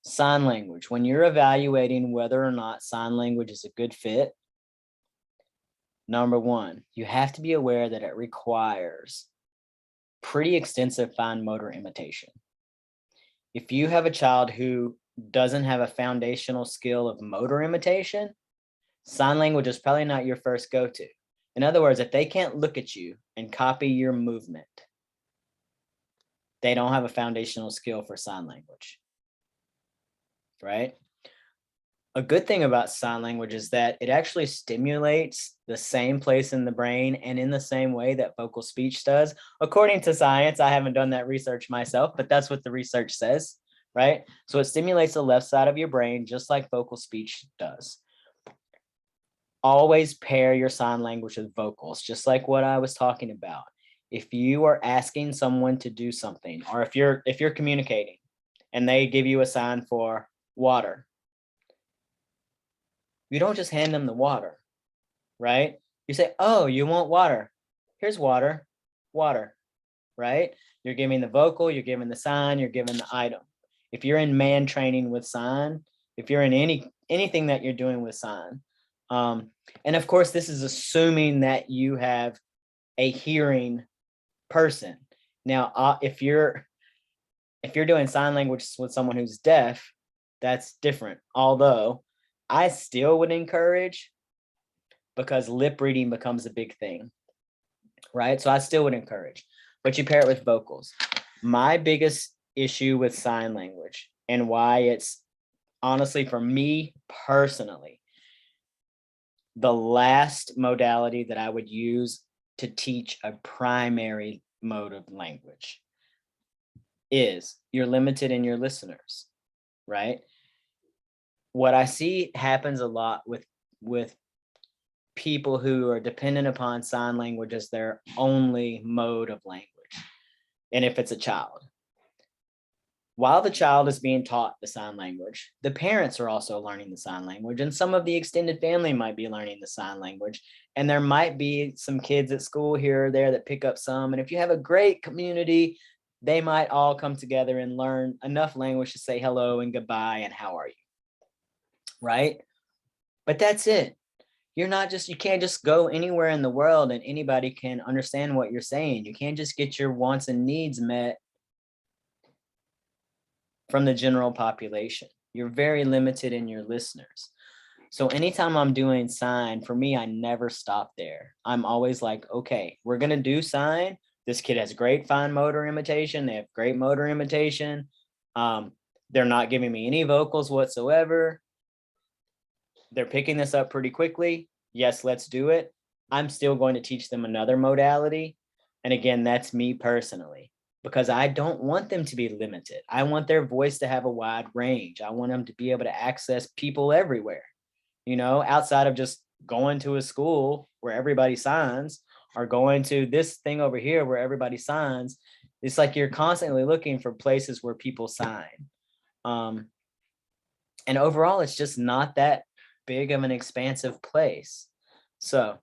A: Sign language. When you're evaluating whether or not sign language is a good fit, number one, you have to be aware that it requires pretty extensive fine motor imitation. If you have a child who doesn't have a foundational skill of motor imitation, sign language is probably not your first go-to. In other words, if they can't look at you and copy your movement, they don't have a foundational skill for sign language, right? A good thing about sign language is that it actually stimulates the same place in the brain and in the same way that vocal speech does. According to science, I haven't done that research myself, but that's what the research says, right? So it stimulates the left side of your brain just like vocal speech does. Always pair your sign language with vocals, just like what I was talking about. If you are asking someone to do something, or if you're communicating and they give you a sign for water, you don't just hand them the water, right? You say, oh, you want water? Here's water, water, right? You're giving the vocal, you're giving the sign, you're giving the item. If you're in man training with sign, if you're in anything that you're doing with sign, and of course, this is assuming that you have a hearing person. Now, if you're doing sign language with someone who's deaf, that's different. Although I still would encourage, because lip reading becomes a big thing, right? So I still would encourage, but you pair it with vocals. My biggest issue with sign language and why it's honestly, for me personally, the last modality that I would use to teach a primary mode of language is you're limited in your listeners, right? What I see happens a lot with people who are dependent upon sign language as their only mode of language. And if it's a child, while the child is being taught the sign language, the parents are also learning the sign language, and some of the extended family might be learning the sign language. And there might be some kids at school here or there that pick up some. And if you have a great community, they might all come together and learn enough language to say hello and goodbye and how are you, right? But that's it. You can't just go anywhere in the world and anybody can understand what you're saying. You can't just get your wants and needs met from the general population. You're very limited in your listeners. So anytime I'm doing sign, for me, I never stop there. I'm always like, okay, we're going to do sign. This kid has great fine motor imitation. They have great motor imitation. They're not giving me any vocals whatsoever. They're picking this up pretty quickly. Yes, let's do it. I'm still going to teach them another modality. And again, that's me personally, because I don't want them to be limited. I want their voice to have a wide range. I want them to be able to access people everywhere, outside of just going to a school where everybody signs or going to this thing over here where everybody signs. It's like you're constantly looking for places where people sign. And overall, it's just not that big of an expansive place. So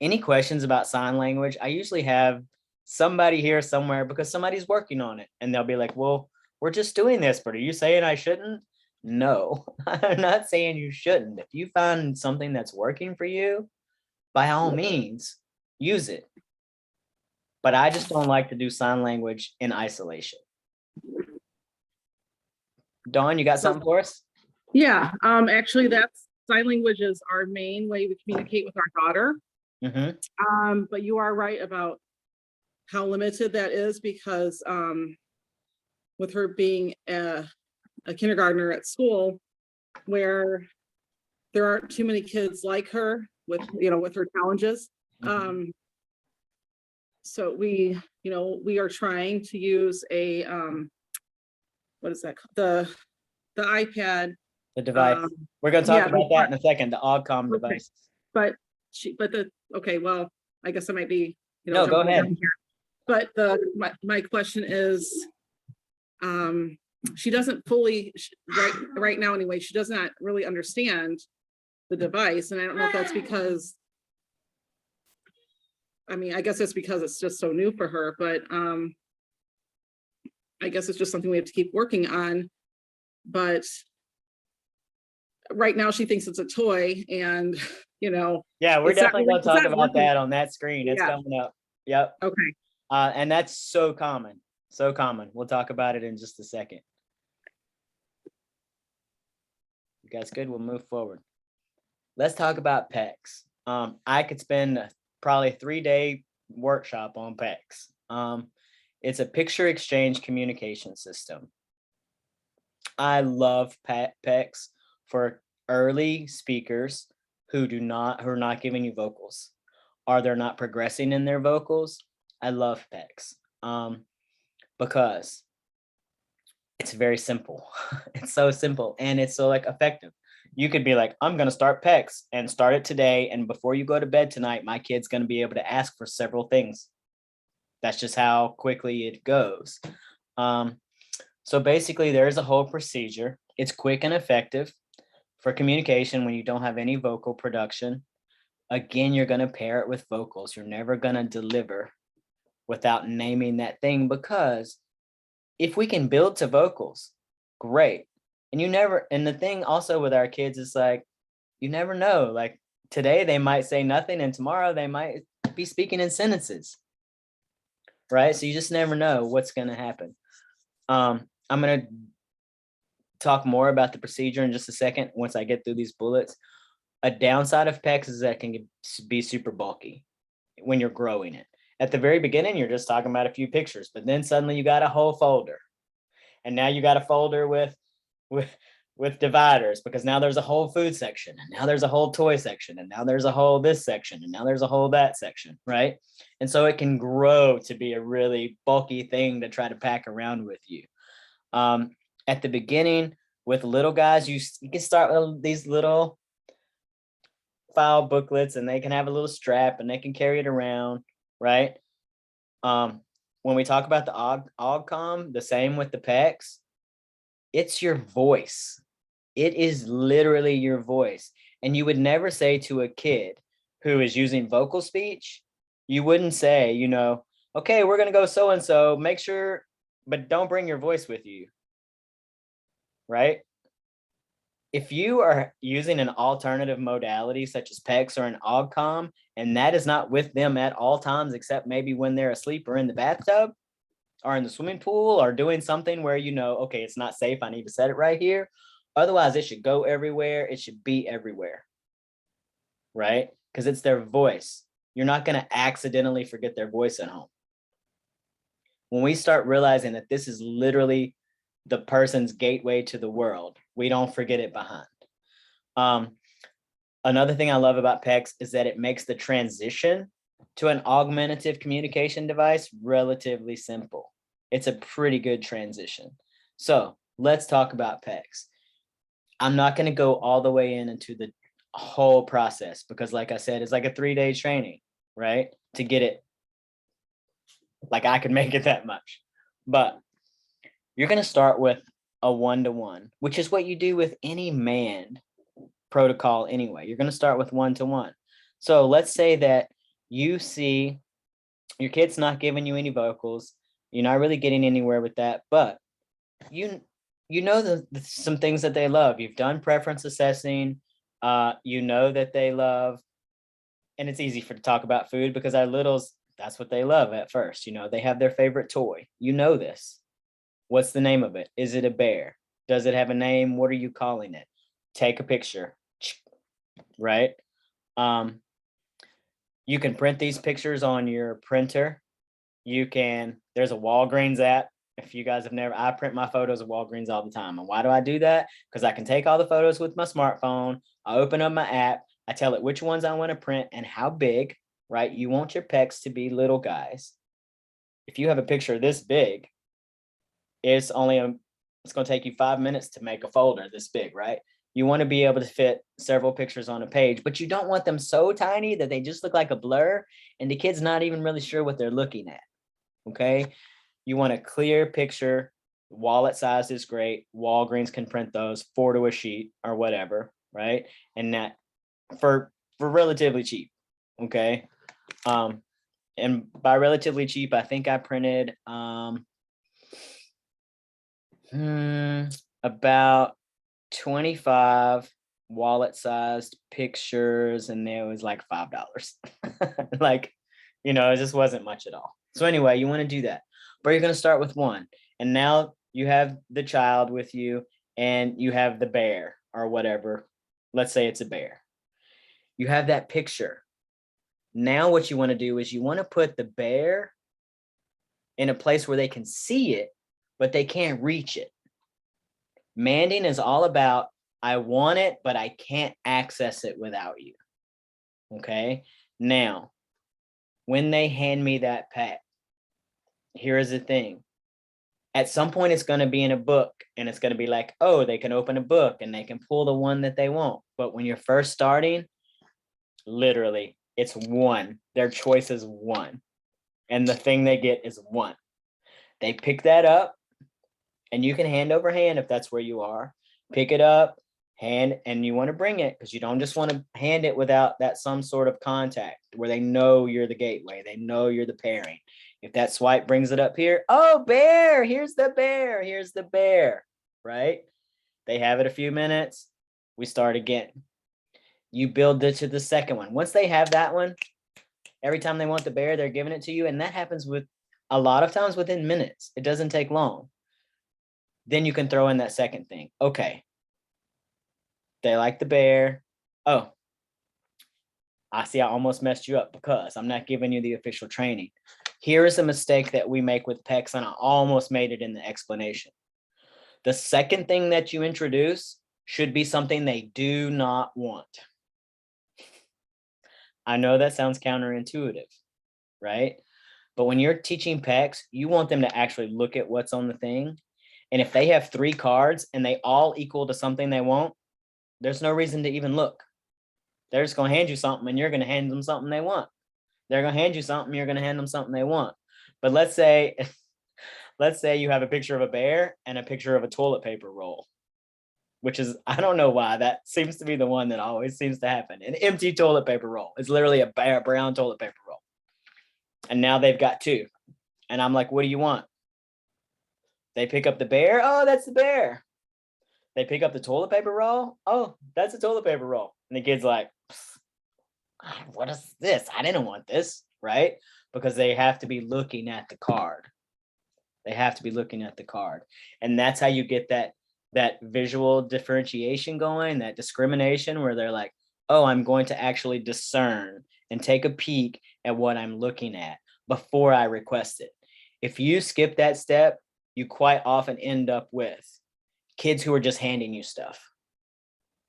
A: any questions about sign language, I usually have somebody here somewhere because somebody's working on it. And they'll be like, well, we're just doing this, but are you saying I shouldn't? No, I'm not saying you shouldn't. If you find something that's working for you, by all means, use it. But I just don't like to do sign language in isolation. Dawn, you got something for us?
C: Yeah, actually, that's sign language is our main way we communicate with our daughter. But you are right about how limited that is because with her being a kindergartner at school, where there aren't too many kids like her with with her challenges. So we are trying to use a what is that called? The iPad.
A: The device. We're going to talk about that in a second, the Oggcom device.
C: But okay, well, I guess I might be,
A: no, go ahead.
C: Here. But my question is, she doesn't fully, right now anyway, she does not really understand the device. And I don't know if that's because, I guess it's because it's just so new for her, but I guess it's just something we have to keep working on. But right now she thinks it's a toy and,
A: yeah, we're definitely going to talk about that on that screen. It's coming up. Yep.
C: Okay.
A: And that's so common. So common. We'll talk about it in just a second. You guys good? We'll move forward. Let's talk about PECs. I could spend probably a 3-day workshop on PECs. It's a picture exchange communication system. I love PECs for early speakers who are not giving you vocals, or they're not progressing in their vocals. I love PECs because it's very simple. It's so simple and it's so effective. You could be like, I'm going to start PECs and start it today. And before you go to bed tonight, my kid's going to be able to ask for several things. That's just how quickly it goes. So basically there's a whole procedure. It's quick and effective for communication when you don't have any vocal production. Again, you're going to pair it with vocals. You're never going to deliver without naming that thing, because if we can build to vocals, great. And the thing also with our kids is you never know. Today they might say nothing and tomorrow they might be speaking in sentences. Right? So you just never know what's going to happen. I'm going to talk more about the procedure in just a second once I get through these bullets. A downside of PECs is that it can be super bulky when you're growing it. At the very beginning, you're just talking about a few pictures, but then suddenly you got a whole folder. And now you got a folder with dividers, because now there's a whole food section, and now there's a whole toy section, and now there's a whole this section, and now there's a whole that section, right? And so it can grow to be a really bulky thing to try to pack around with you. At the beginning, with little guys, you can start with these little file booklets, and they can have a little strap, and they can carry it around, right? When we talk about the Oggcom, the same with the PECs, it's your voice. It is literally your voice. And you would never say to a kid who is using vocal speech, you wouldn't say, okay, we're going to go so-and-so, make sure, but don't bring your voice with you. Right? If you are using an alternative modality such as PECs or an Oggcom, and that is not with them at all times, except maybe when they're asleep or in the bathtub or in the swimming pool or doing something where okay, it's not safe, I need to set it right here. Otherwise, it should go everywhere. It should be everywhere, right? Because it's their voice. You're not going to accidentally forget their voice at home. When we start realizing that this is literally the person's gateway to the world, we don't forget it behind. Another thing I love about PECs is that it makes the transition to an augmentative communication device relatively simple. It's a pretty good transition. So let's talk about PECs. I'm not going to go all the way into the whole process because, like I said, it's like a 3-day training, right? To get it. I could make it that much. But you're going to start with a 1-to-1, which is what you do with any manned protocol anyway. You're going to start with 1-to-1. So let's say that you see your kid's not giving you any vocals. You're not really getting anywhere with that, but you know some things that they love. You've done preference assessing. You know that they love, and it's easy to talk about food because our littles, that's what they love at first. You know, they have their favorite toy. You know this. What's the name of it? Is it a bear? Does it have a name? What are you calling it? Take a picture, right? You can print these pictures on your printer. There's a Walgreens app. If you guys have never, I print my photos at Walgreens all the time. And why do I do that? Because I can take all the photos with my smartphone. I open up my app. I tell it which ones I want to print and how big, right? You want your pecs to be little guys. If you have a picture this big, it's going to take you 5 minutes to make a folder this big, right? You want to be able to fit several pictures on a page, but you don't want them so tiny that they just look like a blur and the kid's not even really sure what they're looking at. Okay. You want a clear picture. Wallet size is great. Walgreens can print those 4 to a sheet or whatever, right? And that for relatively cheap. Okay. And by relatively cheap, I think I printed about 25 wallet sized pictures, and it was like $5. Like, you know, it just wasn't much at all. So anyway, you want to do that, but you're going to start with one. And now you have the child with you and you have the bear or whatever. Let's say it's a bear. You have that picture. Now what you want to do is you want to put the bear in a place where they can see it, but they can't reach it. Manding is all about, I want it, but I can't access it without you. Okay. Now, when they hand me that pet, here is the thing. At some point, it's going to be in a book and it's going to be like, oh, they can open a book and they can pull the one that they want. But when you're first starting, literally, it's one. Their choice is one. And the thing they get is one. They pick that up and you can hand over hand if that's where you are. Pick it up, hand, and you want to bring it because you don't just want to hand it without that some sort of contact where they know you're the gateway. They know you're the pairing. If that swipe brings it up here, oh, bear, here's the bear, here's the bear, right? They have it a few minutes. We start again. You build it to the second one. Once they have that one, every time they want the bear, they're giving it to you. And that happens with a lot of times within minutes. It doesn't take long. Then you can throw in that second thing. Okay. They like the bear. Oh, I see I almost messed you up because I'm not giving you the official training. Here is a mistake that we make with PECs, and I almost made it in the explanation. The second thing that you introduce should be something they do not want. I know that sounds counterintuitive, right? But when you're teaching PECs, you want them to actually look at what's on the thing. And if they have 3 cards and they all equal to something they want, there's no reason to even look. They're just going to hand you something and you're going to hand them something they want. They're going to hand you something, you're going to hand them something they want. But let's say you have a picture of a bear and a picture of a toilet paper roll, which is, I don't know why, that seems to be the one that always seems to happen. An empty toilet paper roll. It's literally a brown toilet paper roll. And now they've got 2. And I'm like, what do you want? They pick up the bear. Oh, that's the bear. They pick up the toilet paper roll. Oh, that's a toilet paper roll. And the kid's like, what is this? I didn't want this, right? Because they have to be looking at the card. They have to be looking at the card. And that's how you get that visual differentiation going, that discrimination where they're like, oh, I'm going to actually discern and take a peek at what I'm looking at before I request it. If you skip that step, you quite often end up with kids who are just handing you stuff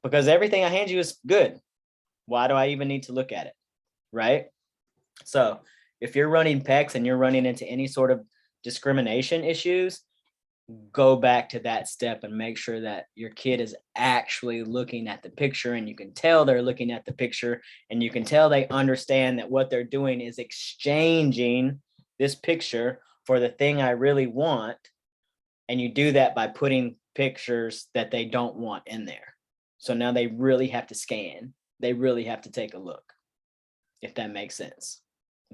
A: because everything I hand you is good. Why do I even need to look at it? Right? So if you're running PECs and you're running into any sort of discrimination issues, go back to that step and make sure that your kid is actually looking at the picture, and you can tell they're looking at the picture, and you can tell they understand that what they're doing is exchanging this picture for the thing I really want. And you do that by putting pictures that they don't want in there. So now they really have to scan. They really have to take a look, if that makes sense.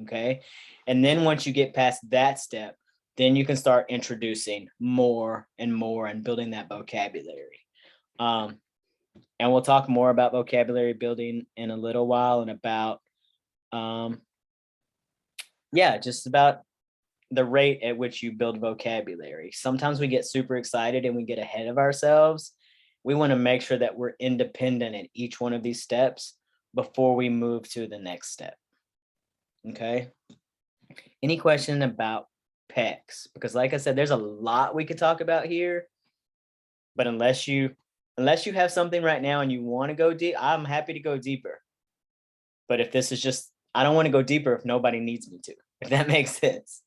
A: Okay. And then once you get past that step, then you can start introducing more and more and building that vocabulary. And we'll talk more about vocabulary building in a little while, and about, just about the rate at which you build vocabulary. Sometimes we get super excited and we get ahead of ourselves. We want to make sure that we're independent in each one of these steps before we move to the next step. Okay. Any question about PECs? Because like I said, there's a lot we could talk about here, but unless you have something right now and you want to go deep, I'm happy to go deeper. But if this is just, I don't want to go deeper if nobody needs me to, if that makes sense.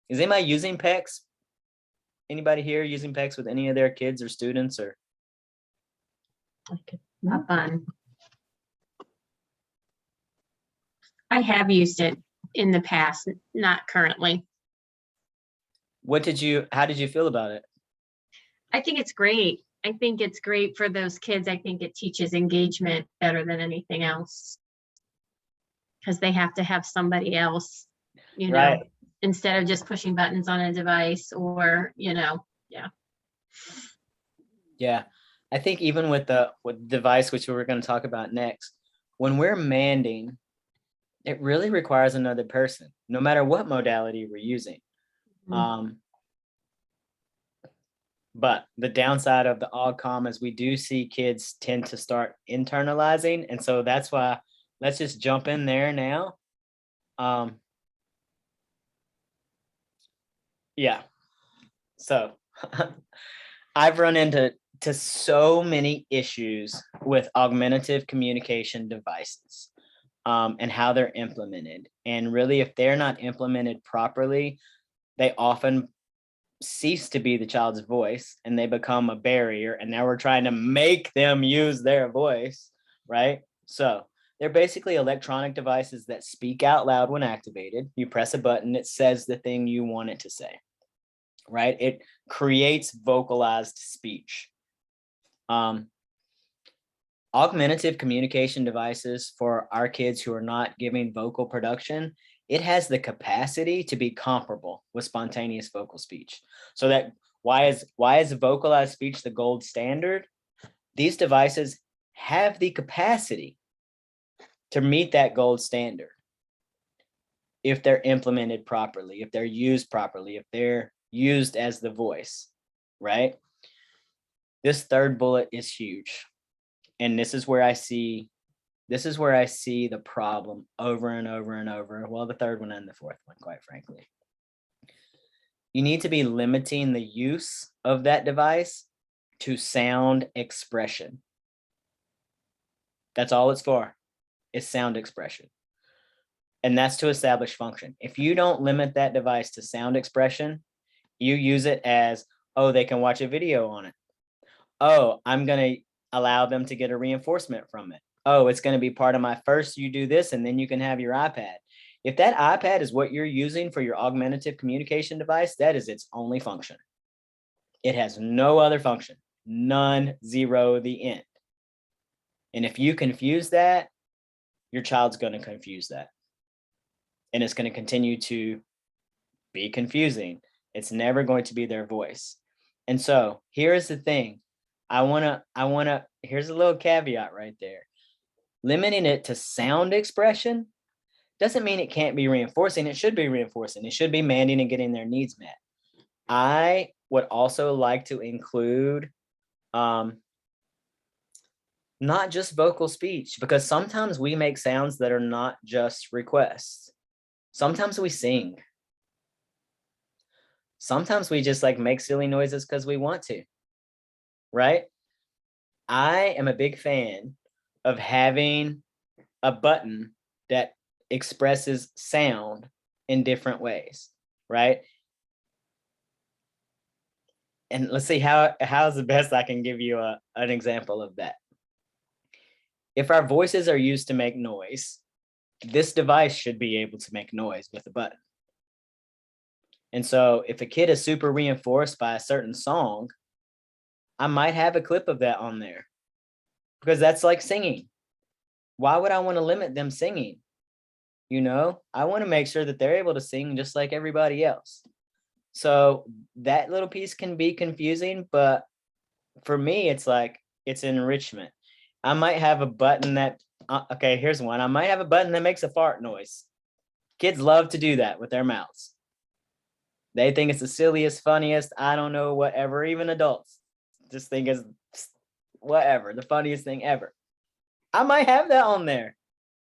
A: Is anybody using PECs? Anybody here using PECs with any of their kids or students? Or
B: Not fun. I have used it in the past, not currently.
A: how did you feel about it?
B: I think it's great. I think it's great for those kids. I think it teaches engagement better than anything else. Because they have to have somebody else,
A: Right.
B: instead of just pushing buttons on a device, or, yeah.
A: Yeah. I think even with the device, which we're going to talk about next, when we're manding, it really requires another person, no matter what modality we're using. But the downside of the OGCOM is we do see kids tend to start internalizing. And so that's why, let's just jump in there now. Yeah. So I've run into so many issues with augmentative communication devices, and how they're implemented. And really, if they're not implemented properly, they often cease to be the child's voice and they become a barrier. And now we're trying to make them use their voice, right? So they're basically electronic devices that speak out loud when activated. You press a button, it says the thing you want it to say, right? It creates vocalized speech. Augmentative communication devices for our kids who are not giving vocal production, it has the capacity to be comparable with spontaneous vocal speech. So that why is vocalized speech the gold standard? These devices have the capacity to meet that gold standard if they're implemented properly, if they're used properly, if they're used as the voice, right? This third bullet is huge. And this is where I see the problem over and over and over. Well, the third one and the fourth one, quite frankly. You need to be limiting the use of that device to sound expression. That's all it's for. It's sound expression. And that's to establish function. If you don't limit that device to sound expression, you use it as, oh, they can watch a video on it. Oh, I'm going to allow them to get a reinforcement from it. Oh, it's going to be part of my first, you do this, and then you can have your iPad. If that iPad is what you're using for your augmentative communication device, that is its only function. It has no other function. None, zero, the end. And if you confuse that, your child's going to confuse that. And it's going to continue to be confusing. It's never going to be their voice. And so here's the thing. Here's a little caveat right there. Limiting it to sound expression doesn't mean it can't be reinforcing. It should be reinforcing. It should be manding and getting their needs met. I would also like to include not just vocal speech, because sometimes we make sounds that are not just requests. Sometimes we sing. Sometimes we just make silly noises because we want to, right? I am a big fan of having a button that expresses sound in different ways, right? And let's see how's the best I can give you an example of that. If our voices are used to make noise, this device should be able to make noise with a button. And so if a kid is super reinforced by a certain song, I might have a clip of that on there because that's like singing. Why would I want to limit them singing? I want to make sure that they're able to sing just like everybody else. So that little piece can be confusing, but for me, it's like, it's enrichment. I might have a button that, okay, here's one. I might have a button that makes a fart noise. Kids love to do that with their mouths. They think it's the silliest, funniest, I don't know, whatever. Even adults just think it's whatever, the funniest thing ever. I might have that on there,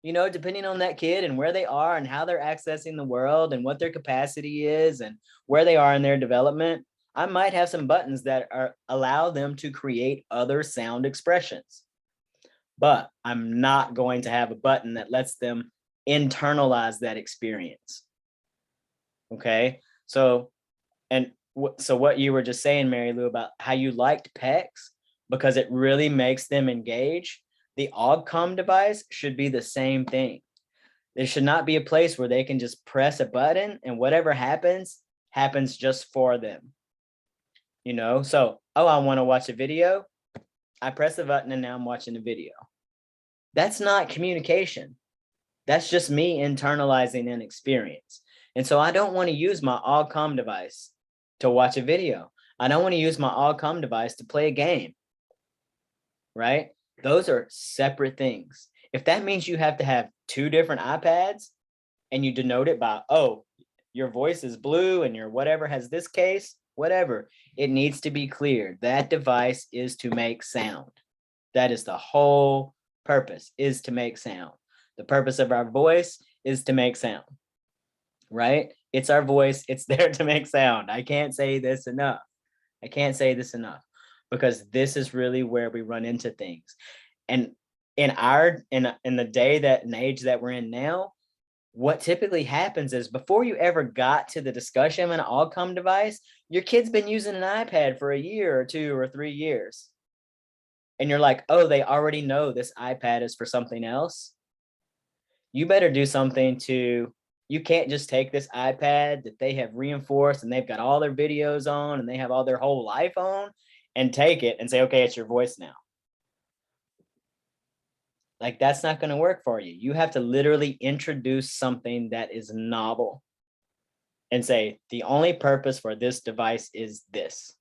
A: depending on that kid and where they are and how they're accessing the world and what their capacity is and where they are in their development. I might have some buttons that allow them to create other sound expressions, but I'm not going to have a button that lets them internalize that experience. Okay. So what you were just saying, Mary Lou, about how you liked PECs because it really makes them engage. The AugCom device should be the same thing. There should not be a place where they can just press a button and whatever happens just for them. So, I want to watch a video. I press the button and now I'm watching the video. That's not communication. That's just me internalizing an experience. And so I don't want to use my AugCom device to watch a video. I don't want to use my AugCom device to play a game. Right? Those are separate things. If that means you have to have 2 different iPads and you denote it by, your voice is blue and your whatever has this case, whatever, it needs to be clear. That device is to make sound. That is the whole purpose, is to make sound. The purpose of our voice is to make sound, right? It's our voice. It's there to make sound. I can't say this enough. Because this is really where we run into things. And in the day that and age that we're in now, what typically happens is before you ever got to the discussion of an AugCom device, your kid's been using an iPad for a year or 2 or 3 years. And you're like, they already know this iPad is for something else. You better do something you can't just take this iPad that they have reinforced and they've got all their videos on and they have all their whole life on and take it and say, okay, it's your voice now. Like, that's not going to work for you. You have to literally introduce something that is novel and say, the only purpose for this device is this.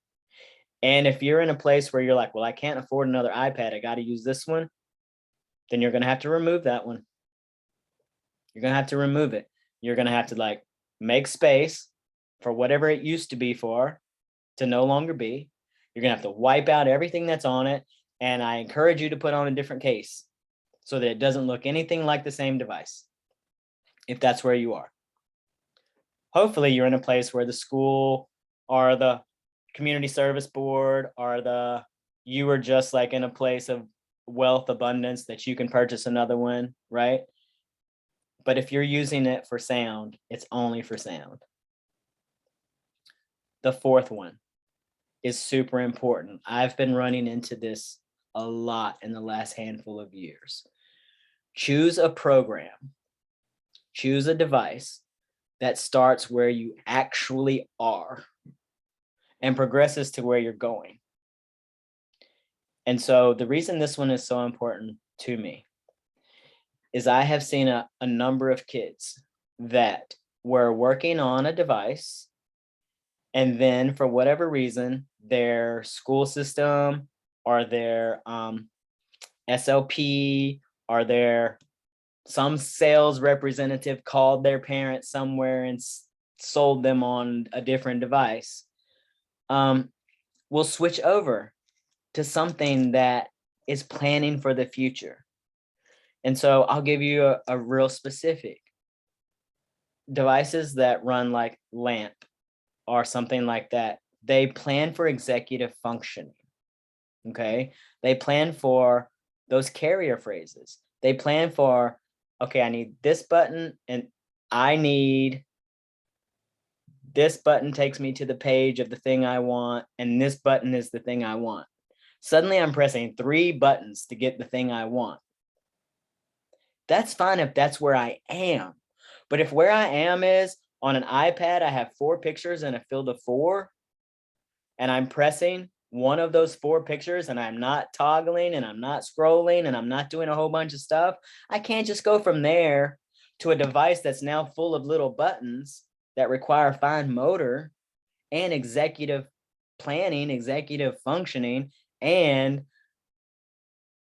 A: And if you're in a place where you're like, well, I can't afford another iPad, I got to use this one, then you're going to have to remove that one. You're going to have to remove it. You're going to have to make space for whatever it used to be for to no longer be. You're going to have to wipe out everything that's on it. And I encourage you to put on a different case so that it doesn't look anything like the same device, if that's where you are. Hopefully you're in a place where the school or the community service board or you are just in a place of wealth abundance that you can purchase another one, right? But if you're using it for sound, it's only for sound. The 4th one is super important. I've been running into this a lot in the last handful of years. Choose a program, choose a device that starts where you actually are and progresses to where you're going. And so the reason this one is so important to me is I have seen a number of kids that were working on a device, and then for whatever reason, their school system or their SLP or some sales representative called their parents somewhere and sold them on a different device, will switch over to something that is planning for the future. And so I'll give you a real specific. Devices that run like LAMP or something like that, they plan for executive functioning, okay? They plan for those carrier phrases. They plan for, okay, I need this button and I need this button takes me to the page of the thing I want, and this button is the thing I want. Suddenly I'm pressing 3 buttons to get the thing I want. That's fine if that's where I am. But if where I am is on an iPad, I have 4 pictures in a field of 4, and I'm pressing one of those 4 pictures and I'm not toggling and I'm not scrolling and I'm not doing a whole bunch of stuff, I can't just go from there to a device that's now full of little buttons that require fine motor and executive planning, executive functioning. And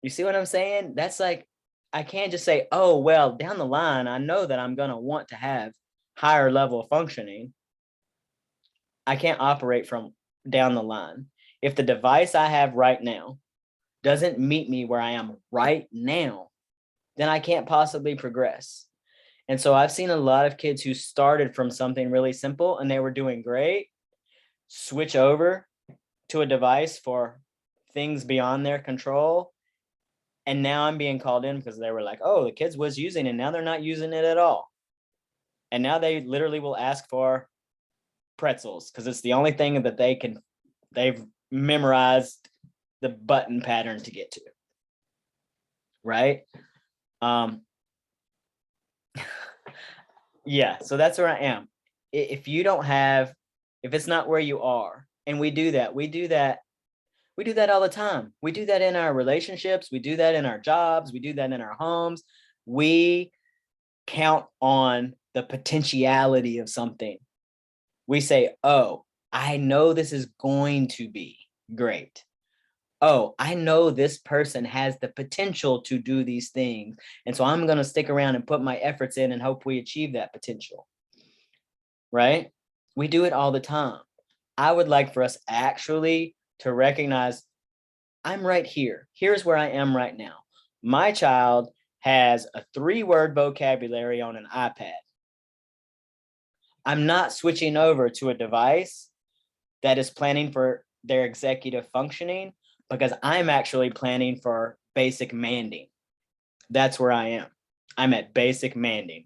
A: you see what I'm saying? That's like, I can't just say, oh, well, down the line, I know that I'm going to want to have higher level functioning. I can't operate from down the line. If the device I have right now doesn't meet me where I am right now, then I can't possibly progress. And so I've seen a lot of kids who started from something really simple and they were doing great, switch over to a device for things beyond their control. And now I'm being called in because they were like, oh, the kids was using it, and now they're not using it at all. And now they literally will ask for pretzels because it's the only thing that they've memorized the button pattern to get to. Right? Yeah, so that's where I am. If you don't have, if it's not where you are, and we do that all the time. We do that in our relationships. We do that in our jobs. We do that in our homes. We count on the potentiality of something. We say, oh, I know this is going to be great. Oh, I know this person has the potential to do these things. And so I'm going to stick around and put my efforts in and hope we achieve that potential. Right? We do it all the time. I would like for us actually to recognize I'm right here. Here's where I am right now. My child has a 3-word vocabulary on an iPad. I'm not switching over to a device that is planning for their executive functioning because I'm actually planning for basic manding. That's where I am. I'm at basic manding.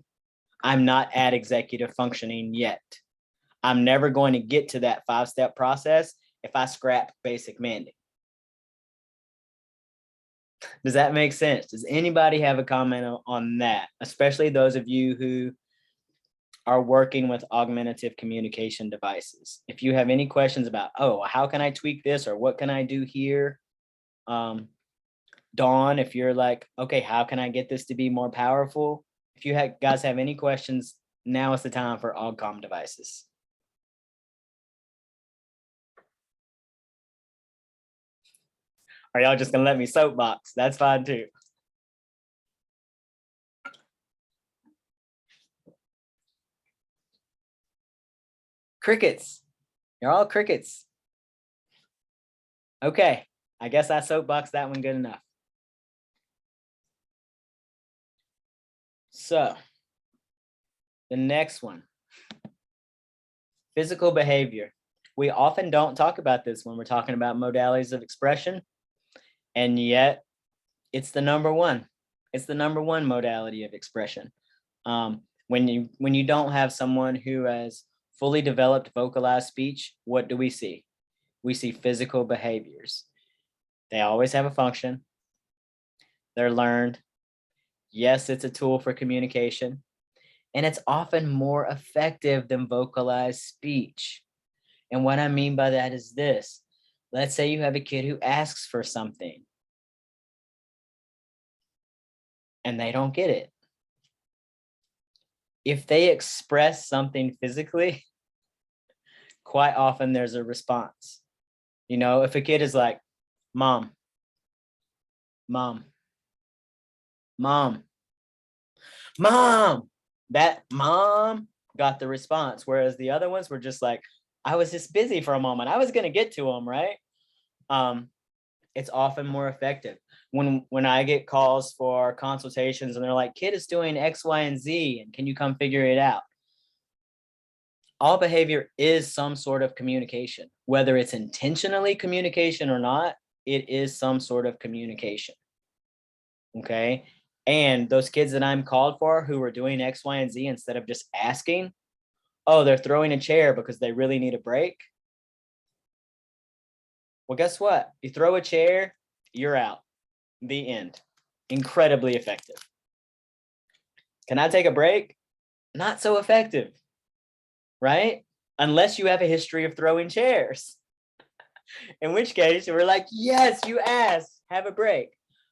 A: I'm not at executive functioning yet. I'm never going to get to that 5-step process if I scrap basic manding. Does that make sense? Does anybody have a comment on that? Especially those of you who are working with augmentative communication devices. If you have any questions about, oh, how can I tweak this or what can I do here? Dawn, if you're like, okay, how can I get this to be more powerful? If you guys have any questions, now is the time for AugCom devices. Are y'all just gonna let me soapbox? That's fine too. Crickets. You're all crickets. Okay, I guess I soapboxed that one good enough. So, the next one, physical behavior. We often don't talk about this when we're talking about modalities of expression, and yet it's the number one. It's the number one modality of expression. When you don't have someone who has fully developed vocalized speech, what do we see? We see physical behaviors. They always have a function. They're learned. Yes, it's a tool for communication, and it's often more effective than vocalized speech. And what I mean by that is this. Let's say you have a kid who asks for something and they don't get it. If they express something physically, quite often there's a response. You know, if a kid is like, mom, mom, mom, mom, that mom got the response. Whereas the other ones were just like, I was just busy for a moment. I was going to get to them, right? It's often more effective. When I get calls for consultations and they're like, kid is doing X, Y, and Z, and can you come figure it out? All behavior is some sort of communication, whether it's intentionally communication or not, it is some sort of communication. Okay. And those kids that I'm called for who are doing X, Y, and Z instead of just asking, oh, they're throwing a chair because they really need a break. Well, guess what? You throw a chair, you're out. The end. Incredibly effective. Can I take a break? Not so effective, right? Unless you have a history of throwing chairs. In which case, we're like, yes, you asked, have a break.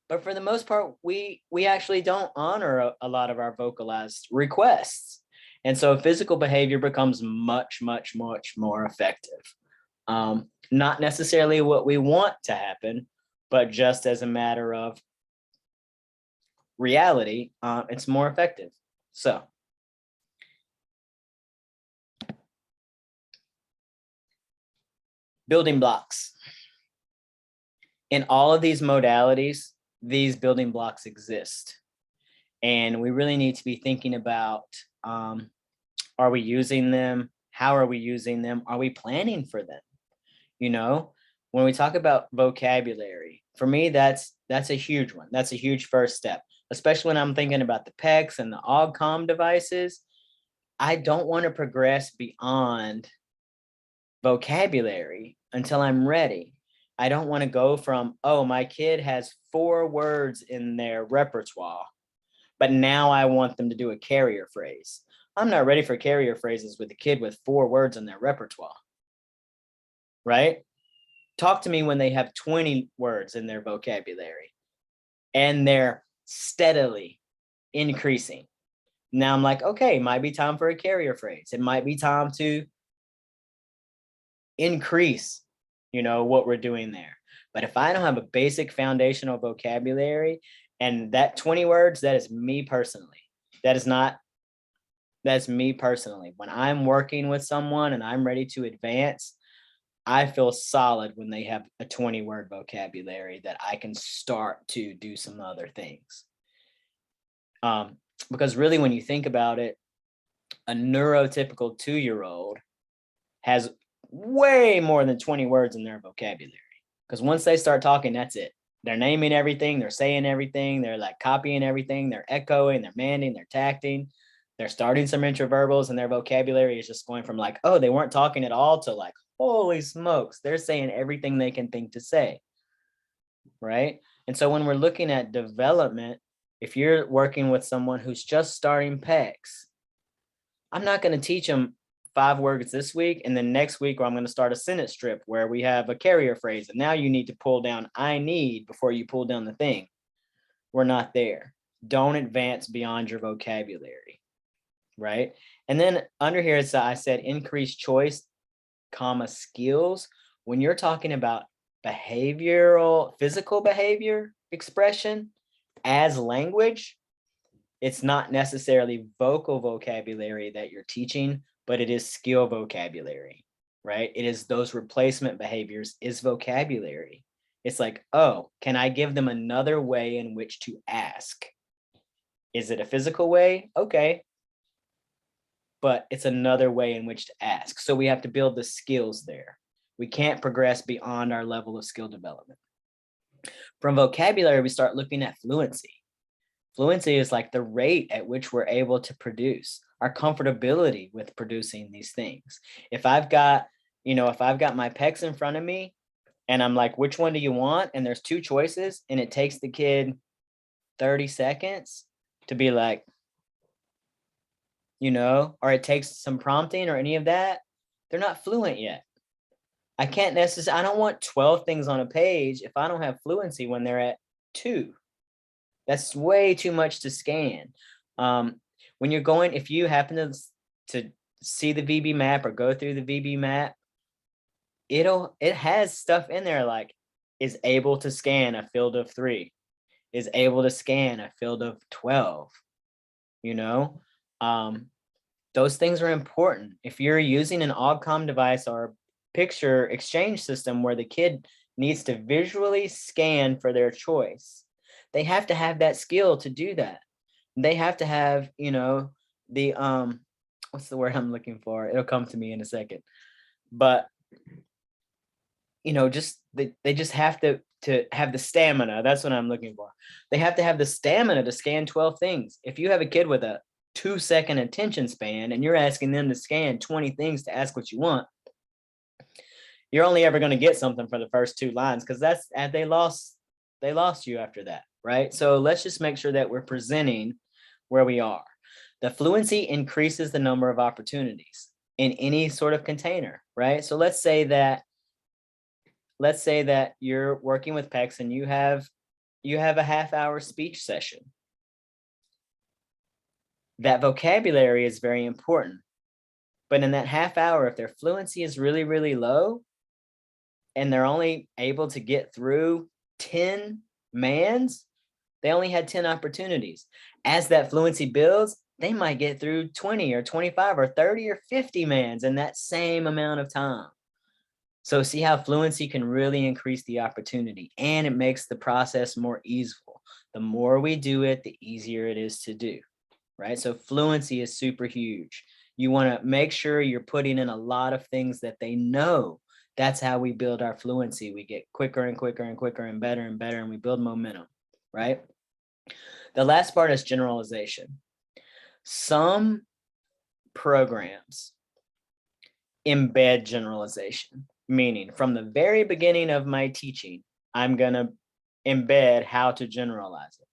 A: But for the most part, we actually don't honor a lot of our vocalized requests. And so physical behavior becomes much, much, much more effective. Not necessarily what we want to happen, but just as a matter of reality, it's more effective. So building blocks. In all of these modalities, these building blocks exist. And we really need to be thinking about, are we using them? How are we using them? Are we planning for them? You know, when we talk about vocabulary, for me, that's a huge one. That's a huge first step, especially when I'm thinking about the PECs and the OGCOM devices. I don't want to progress beyond vocabulary until I'm ready. I don't want to go from, oh, my kid has 4 words in their repertoire, but now I want them to do a carrier phrase. I'm not ready for carrier phrases with a kid with 4 words in their repertoire, right? Talk to me when they have 20 words in their vocabulary and they're steadily increasing. Now I'm like, okay, it might be time for a carrier phrase. It might be time to increase, what we're doing there. But if I don't have a basic foundational vocabulary, and that 20 words, that is me personally. That's me personally. When I'm working with someone and I'm ready to advance, I feel solid when they have a 20-word vocabulary that I can start to do some other things. Because really, when you think about it, a neurotypical 2-year-old has way more than 20 words in their vocabulary. Because once they start talking, that's it. They're naming everything, they're saying everything, they're like copying everything, they're echoing, they're manding, they're tacting, they're starting some intraverbals, and their vocabulary is just going from like, oh, they weren't talking at all to like, holy smokes, they're saying everything they can think to say, right? And so when we're looking at development, if you're working with someone who's just starting PECs, I'm not going to teach them 5 words this week, and then next week, I'm going to start a sentence strip where we have a carrier phrase, and now you need to pull down I need before you pull down the thing. We're not there. Don't advance beyond your vocabulary, right? And then under here, I said increase choice, skills. When you're talking about behavioral, physical behavior expression as language, it's not necessarily vocal vocabulary that you're teaching, but it is skill vocabulary, right? It is those replacement behaviors is vocabulary. It's like, oh, can I give them another way in which to ask? Is it a physical way? Okay. But it's another way in which to ask. So we have to build the skills there. We can't progress beyond our level of skill development. From vocabulary, we start looking at fluency. Fluency is like the rate at which we're able to produce, our comfortability with producing these things. If I've got my PECs in front of me and I'm like, which one do you want? And there's 2 choices and it takes the kid 30 seconds to be like, or it takes some prompting or any of that, they're not fluent yet. I don't want 12 things on a page if I don't have fluency when they're at 2. That's way too much to scan. When you're going, if you happen to see the VB map or go through the VB map, it has stuff in there like is able to scan a field of 3, is able to scan a field of 12. Those things are important. If you're using an OGCOM device or picture exchange system where the kid needs to visually scan for their choice, they have to have that skill to do that. They have to have, the what's the word I'm looking for? It'll come to me in a second. But they just have to have the stamina. That's what I'm looking for. They have to have the stamina to scan 12 things. If you have a kid with a 2-second attention span and you're asking them to scan 20 things to ask what you want, you're only ever going to get something for the first 2 lines because they lost you after that, right? So let's just make sure that we're presenting where we are. The fluency increases the number of opportunities in any sort of container, right? So let's say that you're working with PECs and you have you have a half-hour speech session. That vocabulary is very important. But in that half hour, if their fluency is really, really low, and they're only able to get through 10 mans, they only had 10 opportunities. As that fluency builds, they might get through 20 or 25 or 30 or 50 mans in that same amount of time. So see how fluency can really increase the opportunity, and it makes the process more easeful. The more we do it, the easier it is to do, right? So fluency is super huge. You want to make sure you're putting in a lot of things that they know. That's how we build our fluency. We get quicker and quicker and quicker and better, and we build momentum, right? The last part is generalization. Some programs embed generalization, meaning from the very beginning of my teaching, I'm going to embed how to generalize it.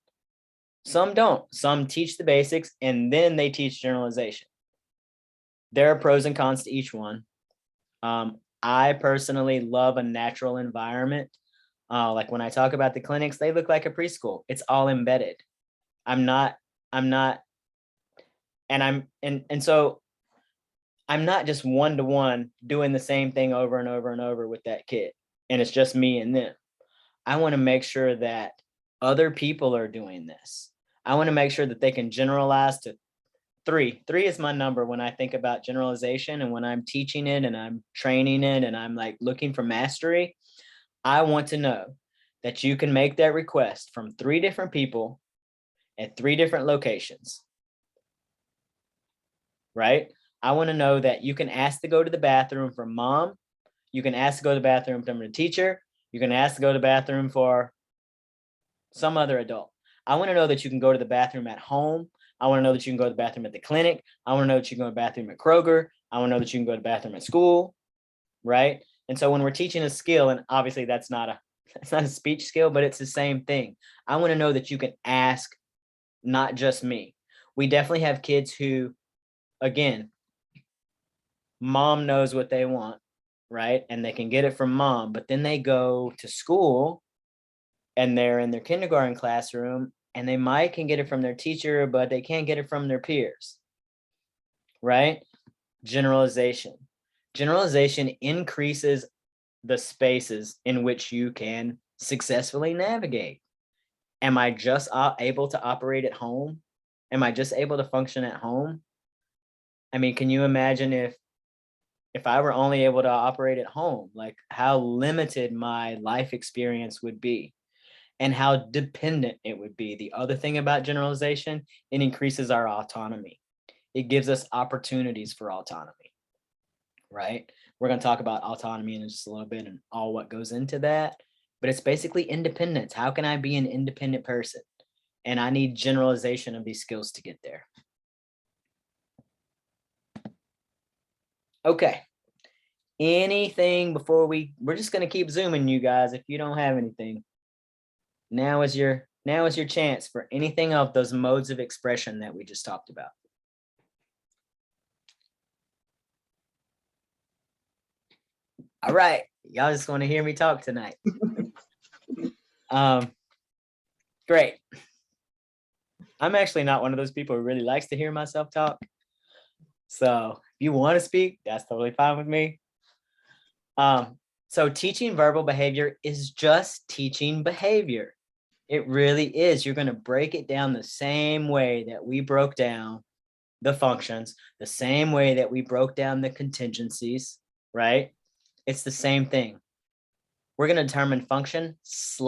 A: Some don't. Some teach the basics and then they teach generalization. There are pros and cons to each one. I personally love a natural environment. Like when I talk about the clinics, they look like a preschool. It's all embedded. So I'm not just one-to-one doing the same thing over and over and over with that kid. And it's just me and them. I want to make sure that other people are doing this. I want to make sure that they can generalize to 3. 3 is my number when I think about generalization, and when I'm teaching it and I'm training it and I'm like looking for mastery. I want to know that you can make that request from 3 different people at 3 different locations, right? I want to know that you can ask to go to the bathroom from mom. You can ask to go to the bathroom from the teacher. You can ask to go to the bathroom for some other adult. I want to know that you can go to the bathroom at home. I want to know that you can go to the bathroom at the clinic. I want to know that you can go to the bathroom at Kroger. I want to know that you can go to the bathroom at school, right? And so when we're teaching a skill, and obviously that's not a speech skill, but it's the same thing. I want to know that you can ask, not just me. We definitely have kids who, again, mom knows what they want, right? And they can get it from mom, but then they go to school and they're in their kindergarten classroom and they might can get it from their teacher, but they can't get it from their peers, right? Generalization. Generalization increases the spaces in which you can successfully navigate. Am I just able to operate at home? Am I just able to function at home? I mean, can you imagine if I were only able to operate at home, like how limited my life experience would be and how dependent it would be. The other thing about generalization, it increases our autonomy. It gives us opportunities for autonomy, right? We're going to talk about autonomy in just a little bit and all what goes into that, but it's basically independence. How can I be an independent person? And I need generalization of these skills to get there. Okay. Anything before we're just going to keep zooming, you guys. If you don't have anything, now is your chance for anything of those modes of expression that we just talked about. All right, y'all just want to hear me talk tonight. Great. I'm actually not one of those people who really likes to hear myself talk. So if you want to speak, that's totally fine with me. So teaching verbal behavior is just teaching behavior. It really is. You're going to break it down the same way that we broke down the functions, the same way that we broke down the contingencies, right? It's the same thing. We're going to determine function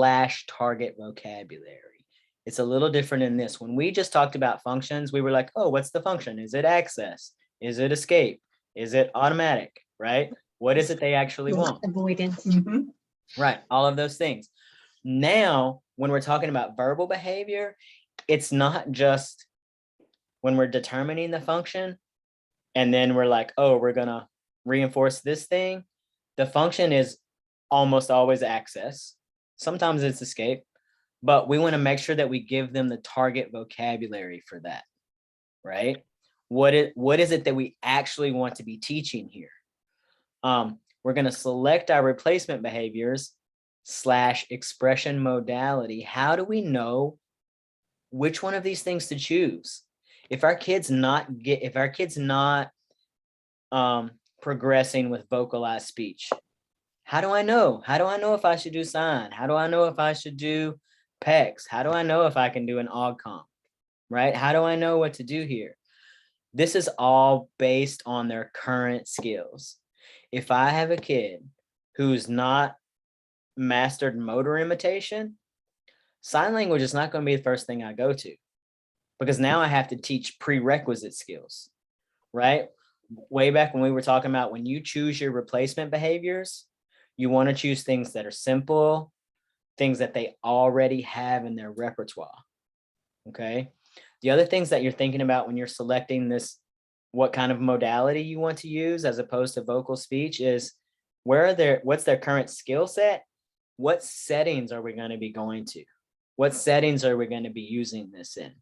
A: / target vocabulary. It's a little different in this. When we just talked about functions, we were like, oh, what's the function? Is it access? Is it escape? Is it automatic, right? What is it they actually want?
B: Avoidance.
A: Right, all of those things. Now, when we're talking about verbal behavior, it's not just when we're determining the function and then we're like, oh, we're going to reinforce this thing. The function is almost always access. Sometimes it's escape, but we want to make sure that we give them the target vocabulary for that, right? What is it that we actually want to be teaching here? We're going to select our replacement behaviors / expression modality, how do we know which one of these things to choose? If our kids not progressing with vocalized speech, how do I know? How do I know if I should do sign? How do I know if I should do PECs? How do I know if I can do an OGCOMP, right? How do I know what to do here? This is all based on their current skills. If I have a kid who's not mastered motor imitation, sign language is not going to be the first thing I go to, because now I have to teach prerequisite skills, right? Way back when we were talking about when you choose your replacement behaviors, you want to choose things that are simple, things that they already have in their repertoire, okay? The other things that you're thinking about when you're selecting this, what kind of modality you want to use as opposed to vocal speech, is what's their current skill set? What settings are we going to be going to? What settings are we going to be using this in?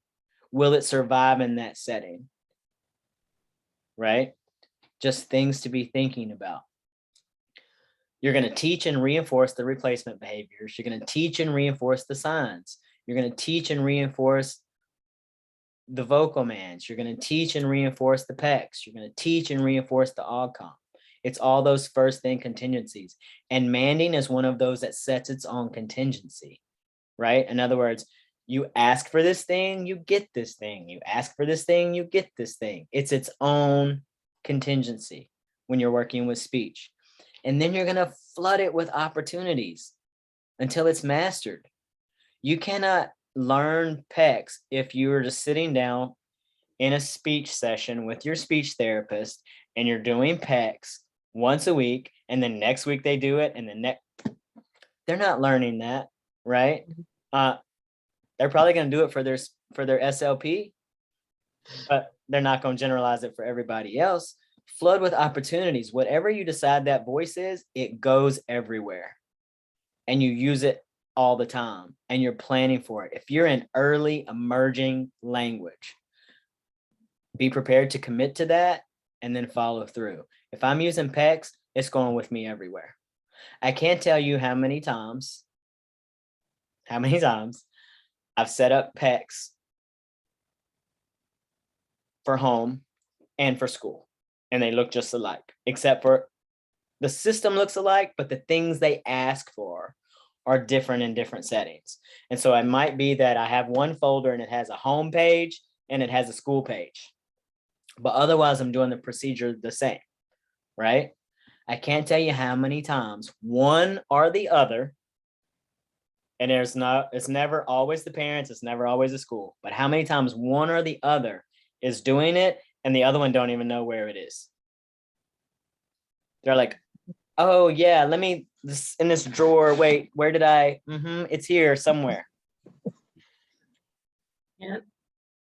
A: Will it survive in that setting? Right? Just things to be thinking about. You're going to teach and reinforce the replacement behaviors. You're going to teach and reinforce the signs. You're going to teach and reinforce the vocal mans. You're going to teach and reinforce the PECs. You're going to teach and reinforce the OGCOMP. It's all those first thing contingencies. And manding is one of those that sets its own contingency, right? In other words, you ask for this thing, you get this thing. You ask for this thing, you get this thing. It's its own contingency when you're working with speech. And then you're going to flood it with opportunities until it's mastered. You cannot learn PECs if you are just sitting down in a speech session with your speech therapist and you're doing PECs once a week, and then next week they do it, and then they're not learning that, right? They're probably going to do it for their SLP, but they're not going to generalize it for everybody else. Flood with opportunities. Whatever you decide that voice is, it goes everywhere, and you use it all the time, and you're planning for it. If you're in early emerging language, be prepared to commit to that and then follow through. If I'm using PECs, it's going with me everywhere. I can't tell you how many times I've set up PECs for home and for school, and they look just alike, except for the system looks alike, but the things they ask for are different in different settings. And so it might be that I have one folder and it has a home page and it has a school page, but otherwise I'm doing the procedure the same, right? I can't tell you how many times one or the other, and it's never always the parents, it's never always the school, but how many times one or the other is doing it and the other one don't even know where it is. They're like, oh yeah, let me, this in this drawer, wait, where did I, it's here somewhere.
B: Yep.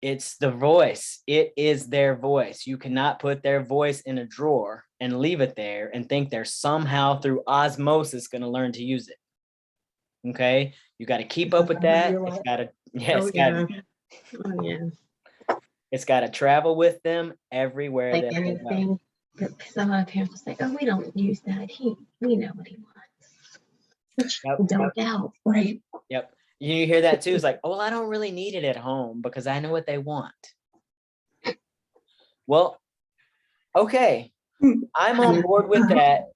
A: It's the voice. It is their voice. You cannot put their voice in a drawer and leave it there and think they're somehow through osmosis going to learn to use it. Okay, you got to keep up with that. It's got to, it's got to travel with them everywhere.
B: Like
A: that they go.
B: anything, but some of our parents will say, "Oh, we don't use that. We know what he wants." Which we don't doubt, right?
A: Yep. You hear that too. It's like, oh, well, I don't really need it at home because I know what they want. Well, okay, I'm on board with that.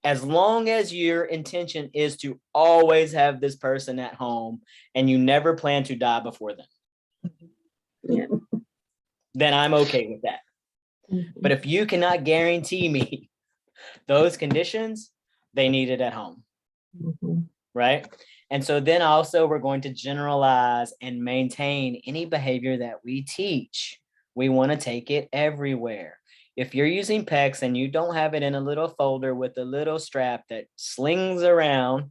A: As long as your intention is to always have this person at home and you never plan to die before them, then I'm okay with that. But if you cannot guarantee me those conditions, they need it at home, right? And so then also we're going to generalize and maintain any behavior that we teach. We want to take it everywhere. If you're using PECs and you don't have it in a little folder with a little strap that slings around,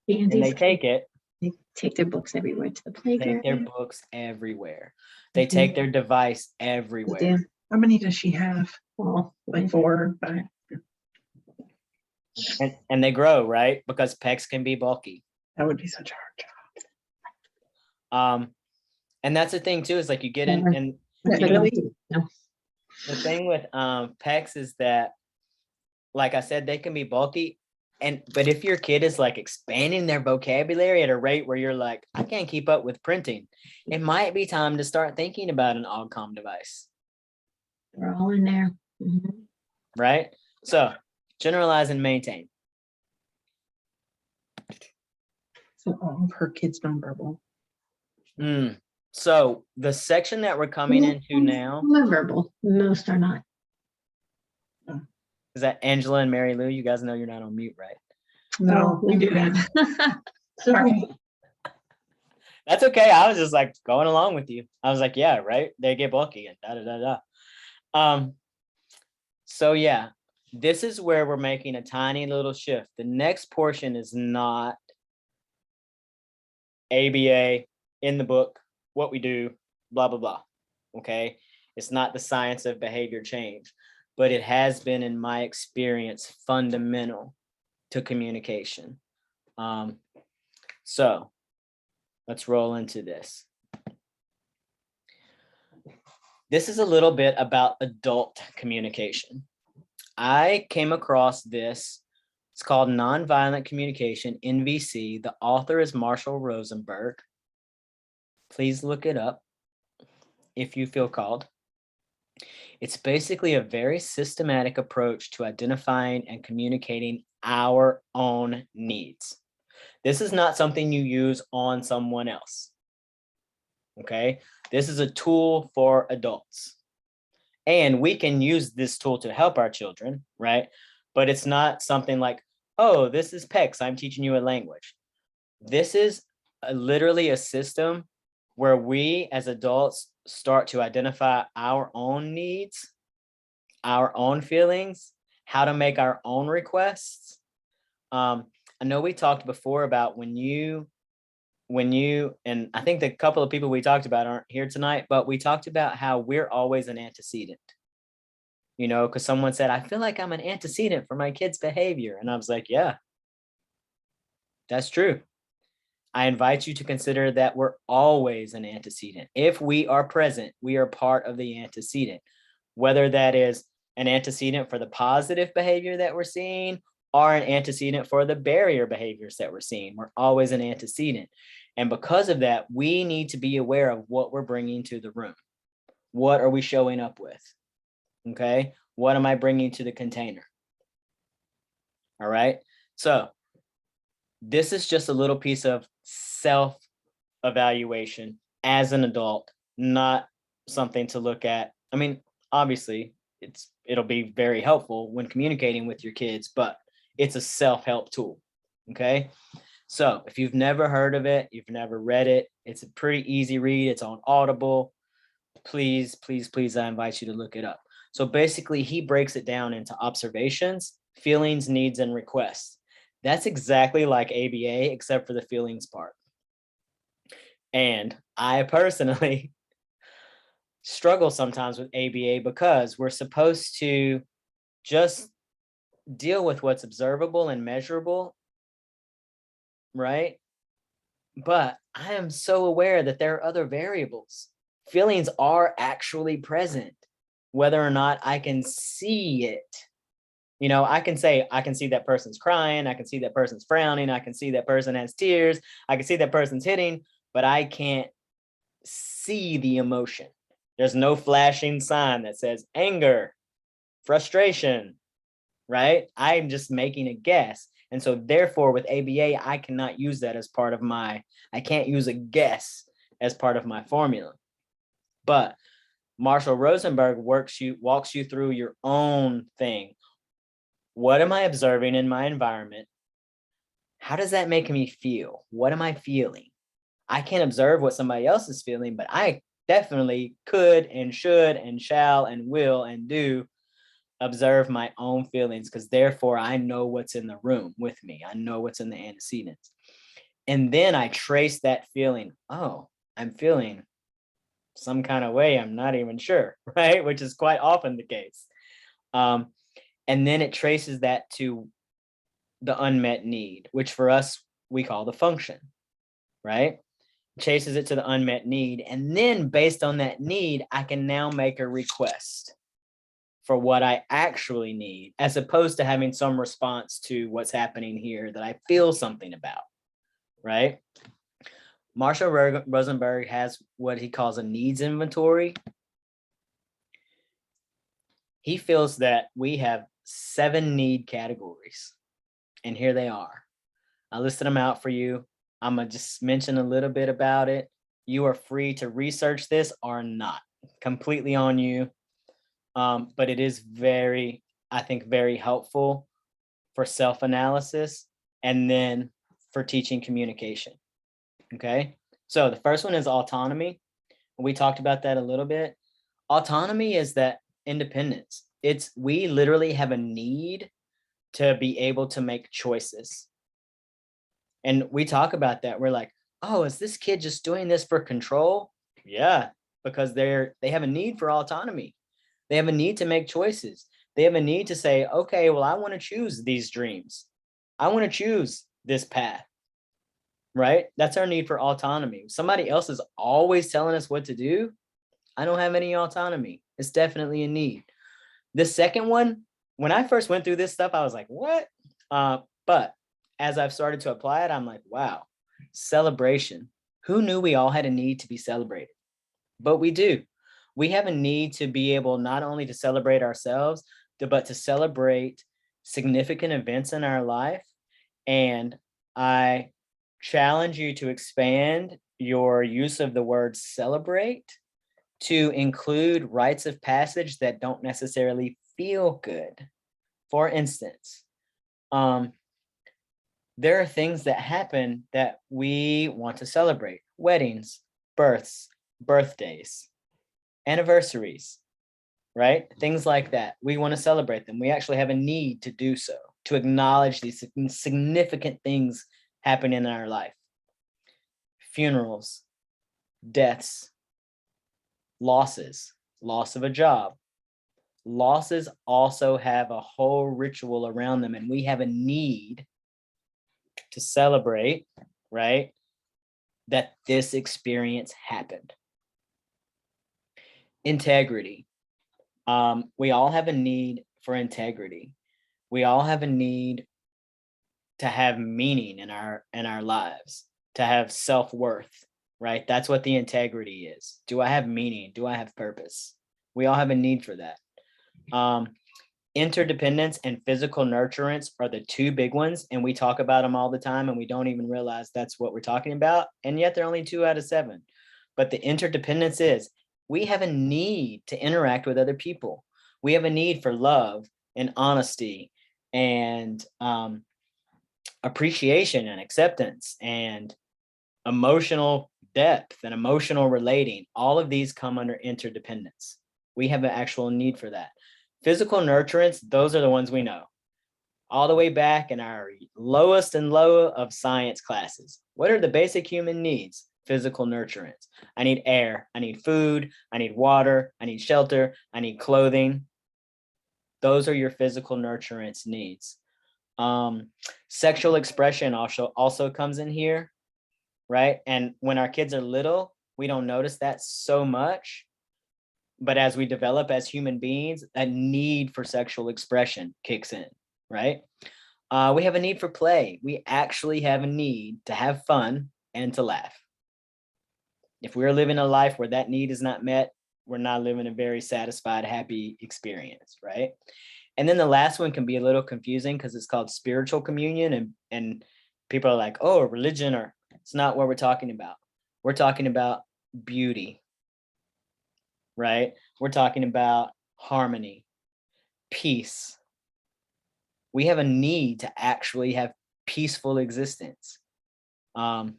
A: and they take it.
B: They take their books everywhere to the playground.
A: Take their books everywhere. They take their device everywhere.
F: How many does she have?
B: Well,
F: Like 4 or 5.
A: And they grow, right? Because PECs can be bulky.
F: That would be such a hard job.
A: And that's the thing too, is like you get in and the thing with PECs is that, like I said, they can be bulky. But if your kid is like expanding their vocabulary at a rate where you're like, I can't keep up with printing, it might be time to start thinking about an Ogcom device,
B: We're all in there. Mhm.
A: right? So generalize and maintain.
F: So all of her kids nonverbal.
A: So the section that we're coming into now,
B: Some are verbal, most are not.
A: is that Angela and Mary Lou? You guys know you're not on mute, right?
F: No,
B: we do
F: that. Sorry.
A: That's okay. I was just like going along with you. I was like, yeah, right. They get bulky and da da da da. So yeah, this is where we're making a tiny little shift. The next portion is not ABA in the book, what we do, blah blah blah. Okay, it's not the science of behavior change, but it has been, in my experience, fundamental to communication. So let's roll into this. This is a little bit about adult communication. I came across this. It's called Nonviolent Communication, NVC. The author is Marshall Rosenberg. Please look it up if you feel called. It's basically a very systematic approach to identifying and communicating our own needs. This is not something you use on someone else. Okay, this is a tool for adults. And we can use this tool to help our children, right? But it's not something like, oh, this is PEX, I'm teaching you a language. This is literally a system where we as adults start to identify our own needs, our own feelings, how to make our own requests. I know we talked before about when you, and I think the couple of people we talked about aren't here tonight, but we talked about how we're always an antecedent, you know, because someone said, I feel like I'm an antecedent for my kid's behavior. And I was like, yeah, that's true. I invite you to consider that we're always an antecedent. If we are present, we are part of the antecedent, whether that is an antecedent for the positive behavior that we're seeing or an antecedent for the barrier behaviors that we're seeing. We're always an antecedent. And because of that, we need to be aware of what we're bringing to the room. What are we showing up with? Okay. What am I bringing to the container? All right. So this is just a little piece of self-evaluation as an adult, not something to look at. I mean, obviously, it'll be very helpful when communicating with your kids, but it's a self-help tool. Okay. So if you've never heard of it, you've never read it, it's a pretty easy read. It's on Audible. Please, please, please, I invite you to look it up. So basically, he breaks it down into observations, feelings, needs, and requests. That's exactly like ABA, except for the feelings part. And I personally struggle sometimes with ABA because we're supposed to just deal with what's observable and measurable, right? But I am so aware that there are other variables. Feelings are actually present, whether or not I can see it. You know, I can say, I can see that person's crying. I can see that person's frowning. I can see that person has tears. I can see that person's hitting, but I can't see the emotion. There's no flashing sign that says anger, frustration, right? I'm just making a guess. And so therefore with ABA, I cannot use that as part of I can't use a guess as part of my formula. But Marshall Rosenberg walks you through your own thing. What am I observing in my environment? How does that make me feel? What am I feeling? I can't observe what somebody else is feeling, but I definitely could and should and shall and will and do observe my own feelings, because therefore I know what's in the room with me. I know what's in the antecedents. And then I trace that feeling. Oh, I'm feeling some kind of way. I'm not even sure, right? Which is quite often the case. And then it traces that to the unmet need, which for us, we call the function, right? Chases it to the unmet need. And then based on that need, I can now make a request for what I actually need, as opposed to having some response to what's happening here that I feel something about, right? Marshall Rosenberg has what he calls a needs inventory. He feels that we have 7 need categories, and here they are. I listed them out for you. I'm gonna just mention a little bit about it. You are free to research this or not, completely on you. But it is very, I think, very helpful for self-analysis and then for teaching communication. Okay, so the first one is autonomy. We talked about that a little bit. Autonomy is that independence. It's we literally have a need to be able to make choices. And we talk about that. We're like, oh, is this kid just doing this for control? Yeah, because they have a need for autonomy. They have a need to make choices. They have a need to say, okay, well, I want to choose these dreams. I want to choose this path, right? That's our need for autonomy. Somebody else is always telling us what to do. I don't have any autonomy. It's definitely a need. The second one, when I first went through this stuff, I was like, what? But as I've started to apply it, I'm like, wow, celebration. Who knew we all had a need to be celebrated? But we do. We have a need to be able not only to celebrate ourselves, but to celebrate significant events in our life. And I challenge you to expand your use of the word celebrate to include rites of passage that don't necessarily feel good. For instance, there are things that happen that we want to celebrate: weddings, births, birthdays, anniversaries, right? Things like that. We want to celebrate them. We actually have a need to do so, to acknowledge these significant things happening in our life. Funerals, deaths, losses, loss of a job. Losses also have a whole ritual around them, and we have a need to celebrate, right, that this experience happened. Integrity. We all have a need for integrity. We all have a need to have meaning in our lives, to have self-worth, right? That's what the integrity is. Do I have meaning? Do I have purpose? We all have a need for that. Interdependence and physical nurturance are the 2 big ones, and we talk about them all the time, and we don't even realize that's what we're talking about, and yet they're only 2 out of 7. But the interdependence is we have a need to interact with other people. We have a need for love and honesty and appreciation and acceptance and emotional depth and emotional relating. All of these come under interdependence. We have an actual need for that. Physical nurturance, those are the ones we know. All the way back in our lowest and low of science classes. What are the basic human needs? Physical nurturance. I need air, I need food, I need water, I need shelter, I need clothing. Those are your physical nurturance needs. Sexual expression also comes in here, right? And when our kids are little, we don't notice that so much. But as we develop as human beings, that need for sexual expression kicks in, right? We have a need for play. We actually have a need to have fun and to laugh. If we're living a life where that need is not met, we're not living a very satisfied, happy experience, right? And then the last one can be a little confusing because it's called spiritual communion, and people are like, oh, religion, or it's not what we're talking about. We're talking about beauty, right? We're talking about harmony, peace. We have a need to actually have peaceful existence, to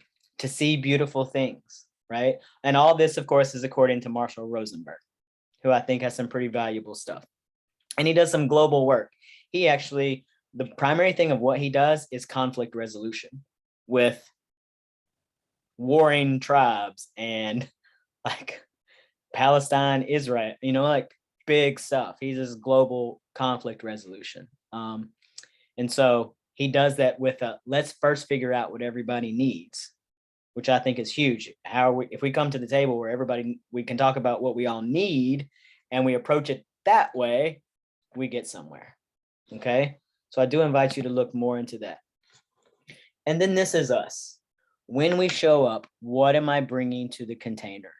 A: see beautiful things, right? And all this, of course, is according to Marshall Rosenberg, who I think has some pretty valuable stuff. And he does some global work. He actually, the primary thing of what he does is conflict resolution with warring tribes and like Palestine, Israel, like big stuff. He does global conflict resolution. And so he does that with let's first figure out what everybody needs, which I think is huge. If we come to the table where we can talk about what we all need and we approach it that way, we get somewhere. Okay. So I do invite you to look more into that. And then this is us. When we show up, what am I bringing to the container?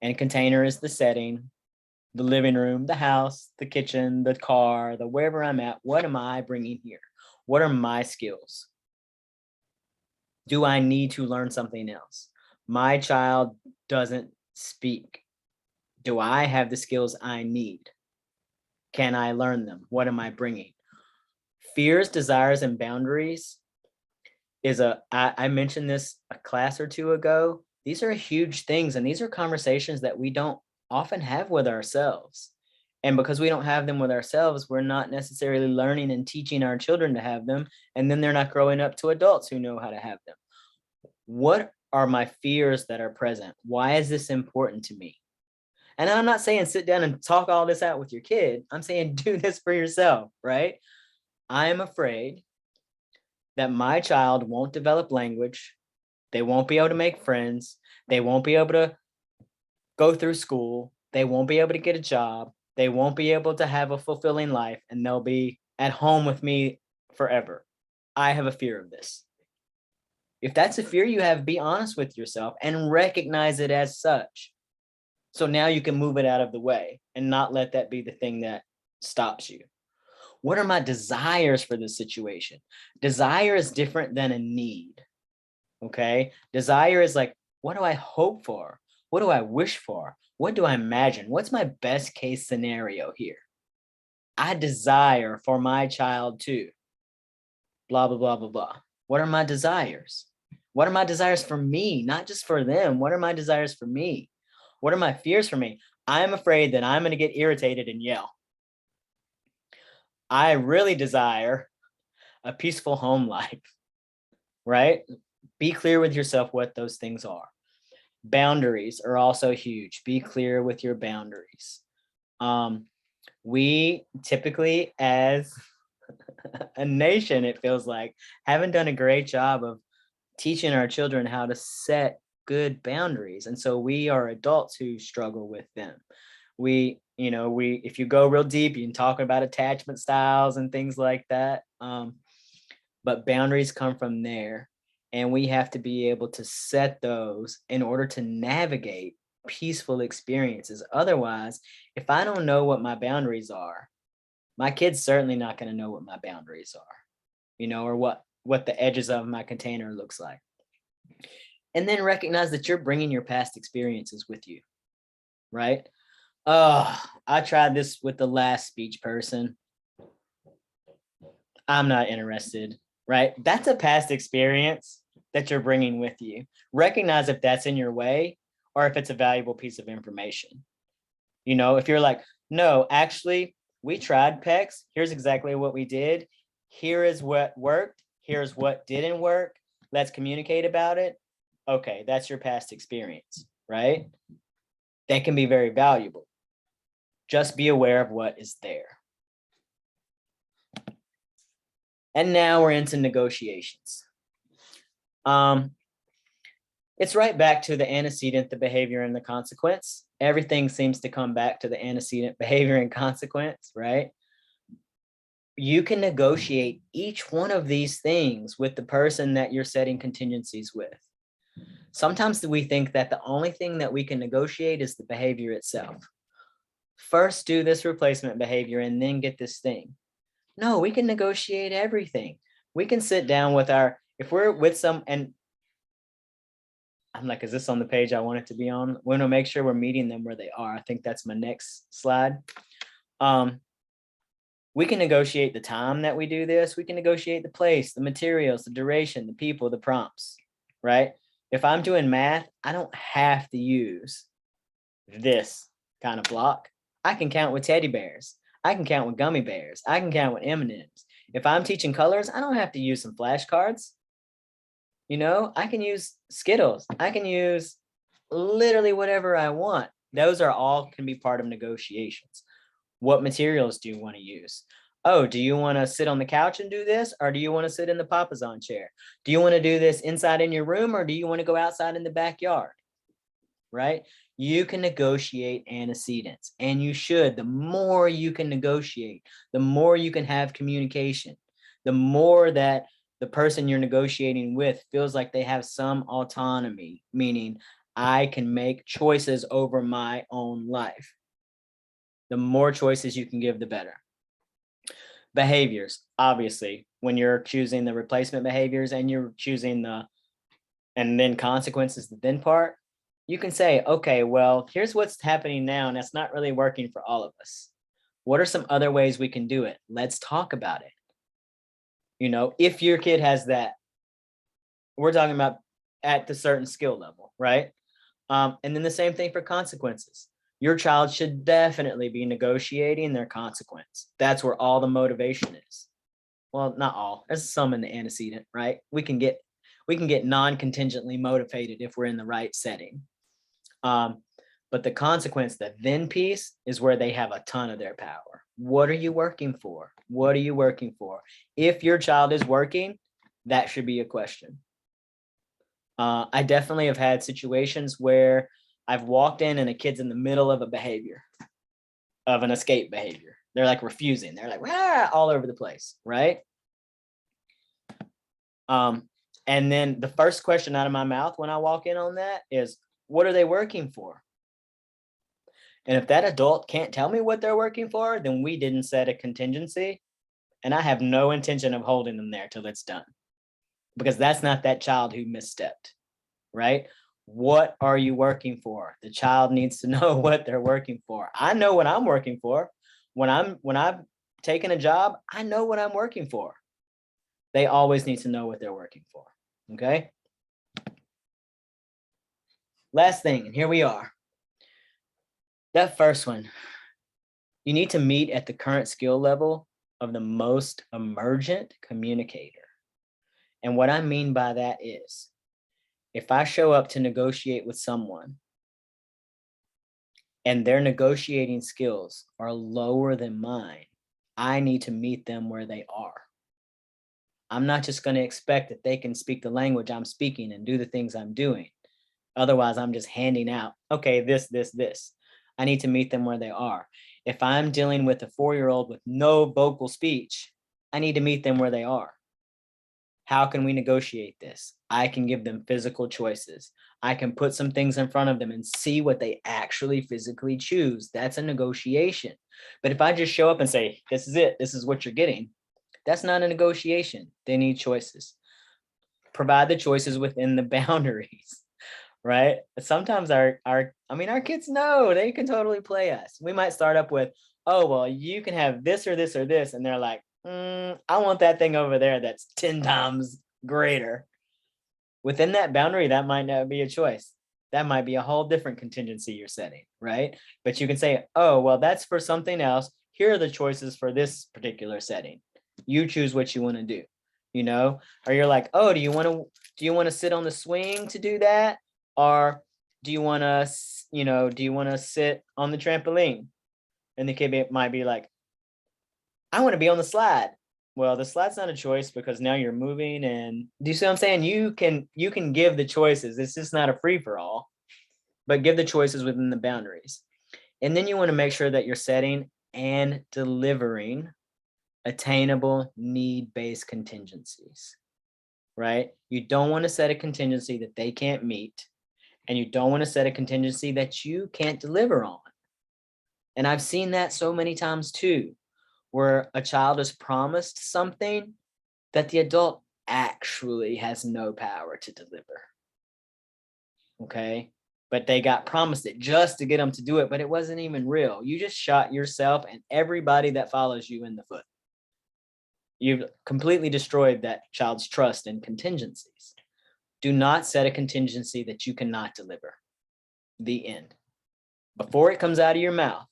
A: And container is the setting, the living room, the house, the kitchen, the car, the wherever I'm at. What am I bringing here? What are my skills? Do I need to learn something else? My child doesn't speak. Do I have the skills I need? Can I learn them? What am I bringing? Fears, desires, and boundaries is I mentioned this a class or two ago. These are huge things, and these are conversations that we don't often have with ourselves. And because we don't have them with ourselves, we're not necessarily learning and teaching our children to have them. And then they're not growing up to adults who know how to have them. What are my fears that are present? Why is this important to me? And I'm not saying sit down and talk all this out with your kid. I'm saying do this for yourself, right? I am afraid that my child won't develop language. They won't be able to make friends. They won't be able to go through school. They won't be able to get a job. They won't be able to have a fulfilling life, and they'll be at home with me forever. I have a fear of this. If that's a fear you have, be honest with yourself and recognize it as such. So now you can move it out of the way and not let that be the thing that stops you. What are my desires for this situation? Desire is different than a need. Okay. Desire is like, what do I hope for? What do I wish for? What do I imagine? What's my best case scenario here? I desire for my child to blah, blah, blah, blah, blah. What are my desires? What are my desires for me? Not just for them. What are my desires for me? What are my fears for me? I'm afraid that I'm going to get irritated and yell. I really desire a peaceful home life, right? Be clear with yourself what those things are. Boundaries are also huge. Be clear with your boundaries. We typically, as a nation, it feels like, haven't done a great job of teaching our children how to set good boundaries. And so we are adults who struggle with them. If you go real deep, you can talk about attachment styles and things like that. But boundaries come from there. And we have to be able to set those in order to navigate peaceful experiences. Otherwise, if I don't know what my boundaries are, my kid's certainly not going to know what my boundaries are, or what the edges of my container looks like. And then recognize that you're bringing your past experiences with you, right? I tried this with the last speech person. I'm not interested, right? That's a past experience that you're bringing with you. Recognize if that's in your way or if it's a valuable piece of information. If you're like, no, actually, we tried PECs. Here's exactly what we did. Here is what worked. Here's what didn't work. Let's communicate about it. Okay, that's your past experience, right? That can be very valuable. Just be aware of what is there. And now we're into negotiations. It's right back to the antecedent, the behavior, and the consequence. Everything seems to come back to the antecedent, behavior, and consequence, right? You can negotiate each one of these things with the person that you're setting contingencies with. Sometimes we think that the only thing that we can negotiate is the behavior itself. First, do this replacement behavior and then get this thing. No, we can negotiate everything. We can sit down with if we're with and I'm like, is this on the page I want it to be on? We want to make sure we're meeting them where they are. I think that's my next slide. We can negotiate the time that we do this. We can negotiate the place, the materials, the duration, the people, the prompts, right? If I'm doing math, I don't have to use this kind of block. I can count with teddy bears. I can count with gummy bears. I can count with M&Ms. If I'm teaching colors, I don't have to use some flashcards. I can use Skittles. I can use literally whatever I want. Those are all can be part of negotiations. What materials do you want to use? Oh, do you want to sit on the couch and do this? Or do you want to sit in the Papazon chair? Do you want to do this inside in your room or do you want to go outside in the backyard? Right? You can negotiate antecedents, and you should. The more you can negotiate, the more you can have communication, the more that the person you're negotiating with feels like they have some autonomy, meaning I can make choices over my own life. The more choices you can give, the better. Behaviors, obviously, when you're choosing the replacement behaviors and you're choosing the, and then consequences, the then part, you can say, okay, well, here's what's happening now, and that's not really working for all of us. What are some other ways we can do it? Let's talk about it. You know, if your kid has that, we're talking about at the certain skill level, right? And then the same thing for consequences. Your child should definitely be negotiating their consequence. That's where all the motivation is. Well, not all. There's some in the antecedent, right? We can get non-contingently motivated if we're in the right setting. But the consequence, the then piece, is where they have a ton of their power. What are you working for? What are you working for? If your child is working, that should be a question. I definitely have had situations where I've walked in and a kid's in the middle of a behavior, of an escape behavior. They're like refusing. They're like, ah, all over the place, right? And then the first question out of my mouth when I walk in on that is, what are they working for? And if that adult can't tell me what they're working for, then we didn't set a contingency. And I have no intention of holding them there till it's done, because that's not that child who misstepped, right? What are you working for? The child needs to know what they're working for. I know what I'm working for. When I'm taking a job, I know what I'm working for. They always need to know what they're working for. Okay. Last thing, and here we are. That first one, you need to meet at the current skill level of the most emergent communicator. And what I mean by that is, if I show up to negotiate with someone and their negotiating skills are lower than mine, I need to meet them where they are. I'm not just going to expect that they can speak the language I'm speaking and do the things I'm doing. Otherwise, I'm just handing out, okay, this. I need to meet them where they are. If I'm dealing with a 4-year-old with no vocal speech, I need to meet them where they are. How can we negotiate this? I can give them physical choices. I can put some things in front of them and see what they actually physically choose. That's a negotiation. But if I just show up and say, this is it, this is what you're getting, that's not a negotiation. They need choices. Provide the choices within the boundaries. Right? Sometimes our kids know they can totally play us. We might start up with, oh, well, you can have this or this or this. And they're like, I want that thing over there that's 10 times greater. Within that boundary, that might not be a choice. That might be a whole different contingency you're setting, right? But you can say, oh, well, that's for something else. Here are the choices for this particular setting. You choose what you want to do, you know? Or you're like, oh, do you want to sit on the swing to do that? Or do you want to sit on the trampoline? And the kid might be like, I want to be on the slide. Well, the slide's not a choice because now you're moving. And do you see what I'm saying? You can give the choices. It's just not a free for all, but give the choices within the boundaries. And then you want to make sure that you're setting and delivering attainable need-based contingencies, right? You don't want to set a contingency that they can't meet. And you don't want to set a contingency that you can't deliver on. And I've seen that so many times too, where a child is promised something that the adult actually has no power to deliver. Okay. But they got promised it just to get them to do it, but it wasn't even real. You just shot yourself and everybody that follows you in the foot. You've completely destroyed that child's trust and contingencies. Do not set a contingency that you cannot deliver. The end. Before it comes out of your mouth,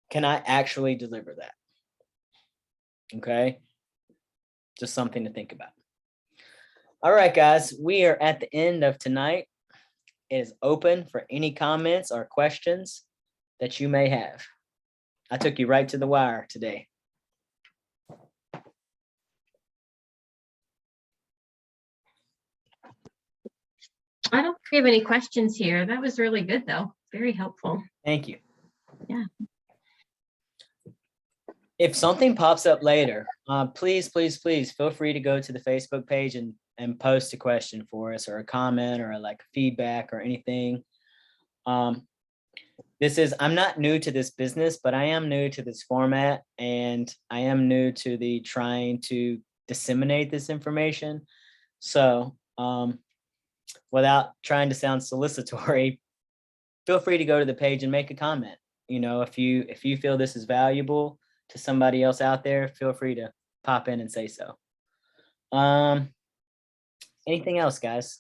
A: can I actually deliver that? Okay. Just something to think about. All right, guys, we are at the end of tonight. It is open for any comments or questions that you may have. I took you right to the wire today.
B: I don't think we have any questions here. That was really good, though. Very helpful.
A: Thank you.
B: Yeah.
A: If something pops up later, please feel free to go to the Facebook page and post a question for us, or a comment, or like feedback or anything. I'm not new to this business, but I am new to this format, and I am new to the trying to disseminate this information. So without trying to sound solicitory, feel free to go to the page and make a comment. If you feel this is valuable to somebody else out there, feel free to pop in and say so. Anything else, guys?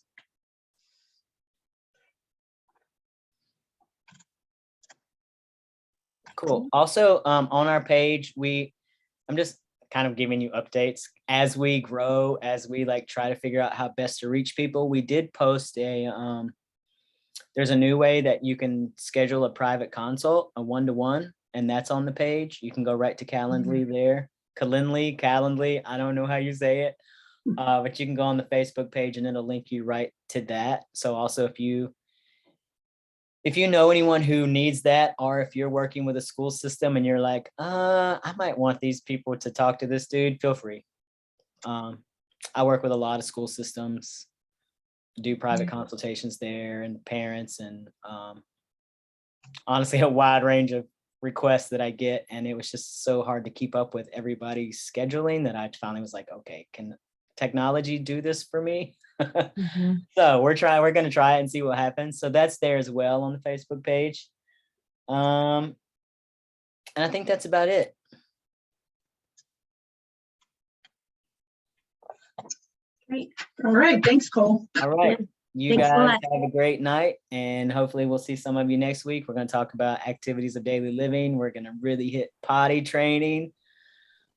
A: Cool. Also, on our page, I'm just kind of giving you updates as we grow, as we like try to figure out how best to reach people. We did post there's a new way that you can schedule a private consult, a 1-to-1, and that's on the page. You can go right to Calendly there. Calendly, I don't know how you say it, but you can go on the Facebook page and it'll link you right to that. So also, if you know anyone who needs that, or if you're working with a school system and you're like, I might want these people to talk to this dude, feel free. I work with a lot of school systems, do private consultations there, and parents, and honestly, a wide range of requests that I get. And it was just so hard to keep up with everybody's scheduling that I finally was like, okay, can technology do this for me? So we're going to try it and see what happens. So that's there as well on the Facebook page. And I think that's about it.
B: Great.
F: All right, thanks, Cole.
A: All right. You
B: Thanks a
A: guys
B: lot.
A: have a great night, and hopefully we'll see some of you next week. We're going to talk about activities of daily living. We're going to really hit potty training.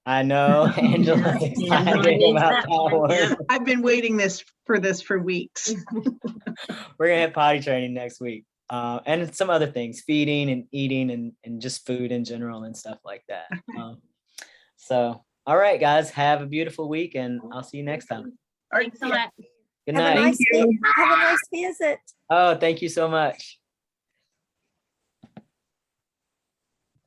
A: I know Angela's
B: Yeah, Angela
A: excited
B: needs
A: about
B: that
A: that
B: one, yeah.
A: one.
F: I've been waiting for this for weeks.
A: We're going to hit potty training next week. And some other things, feeding and eating and just food in general and stuff like that. So, all right, guys, have a beautiful week, and I'll see you next time.
F: All right,
B: Thanks a lot.
A: Good
E: Have a
A: night.
E: nice visit.
A: Oh, thank you so much.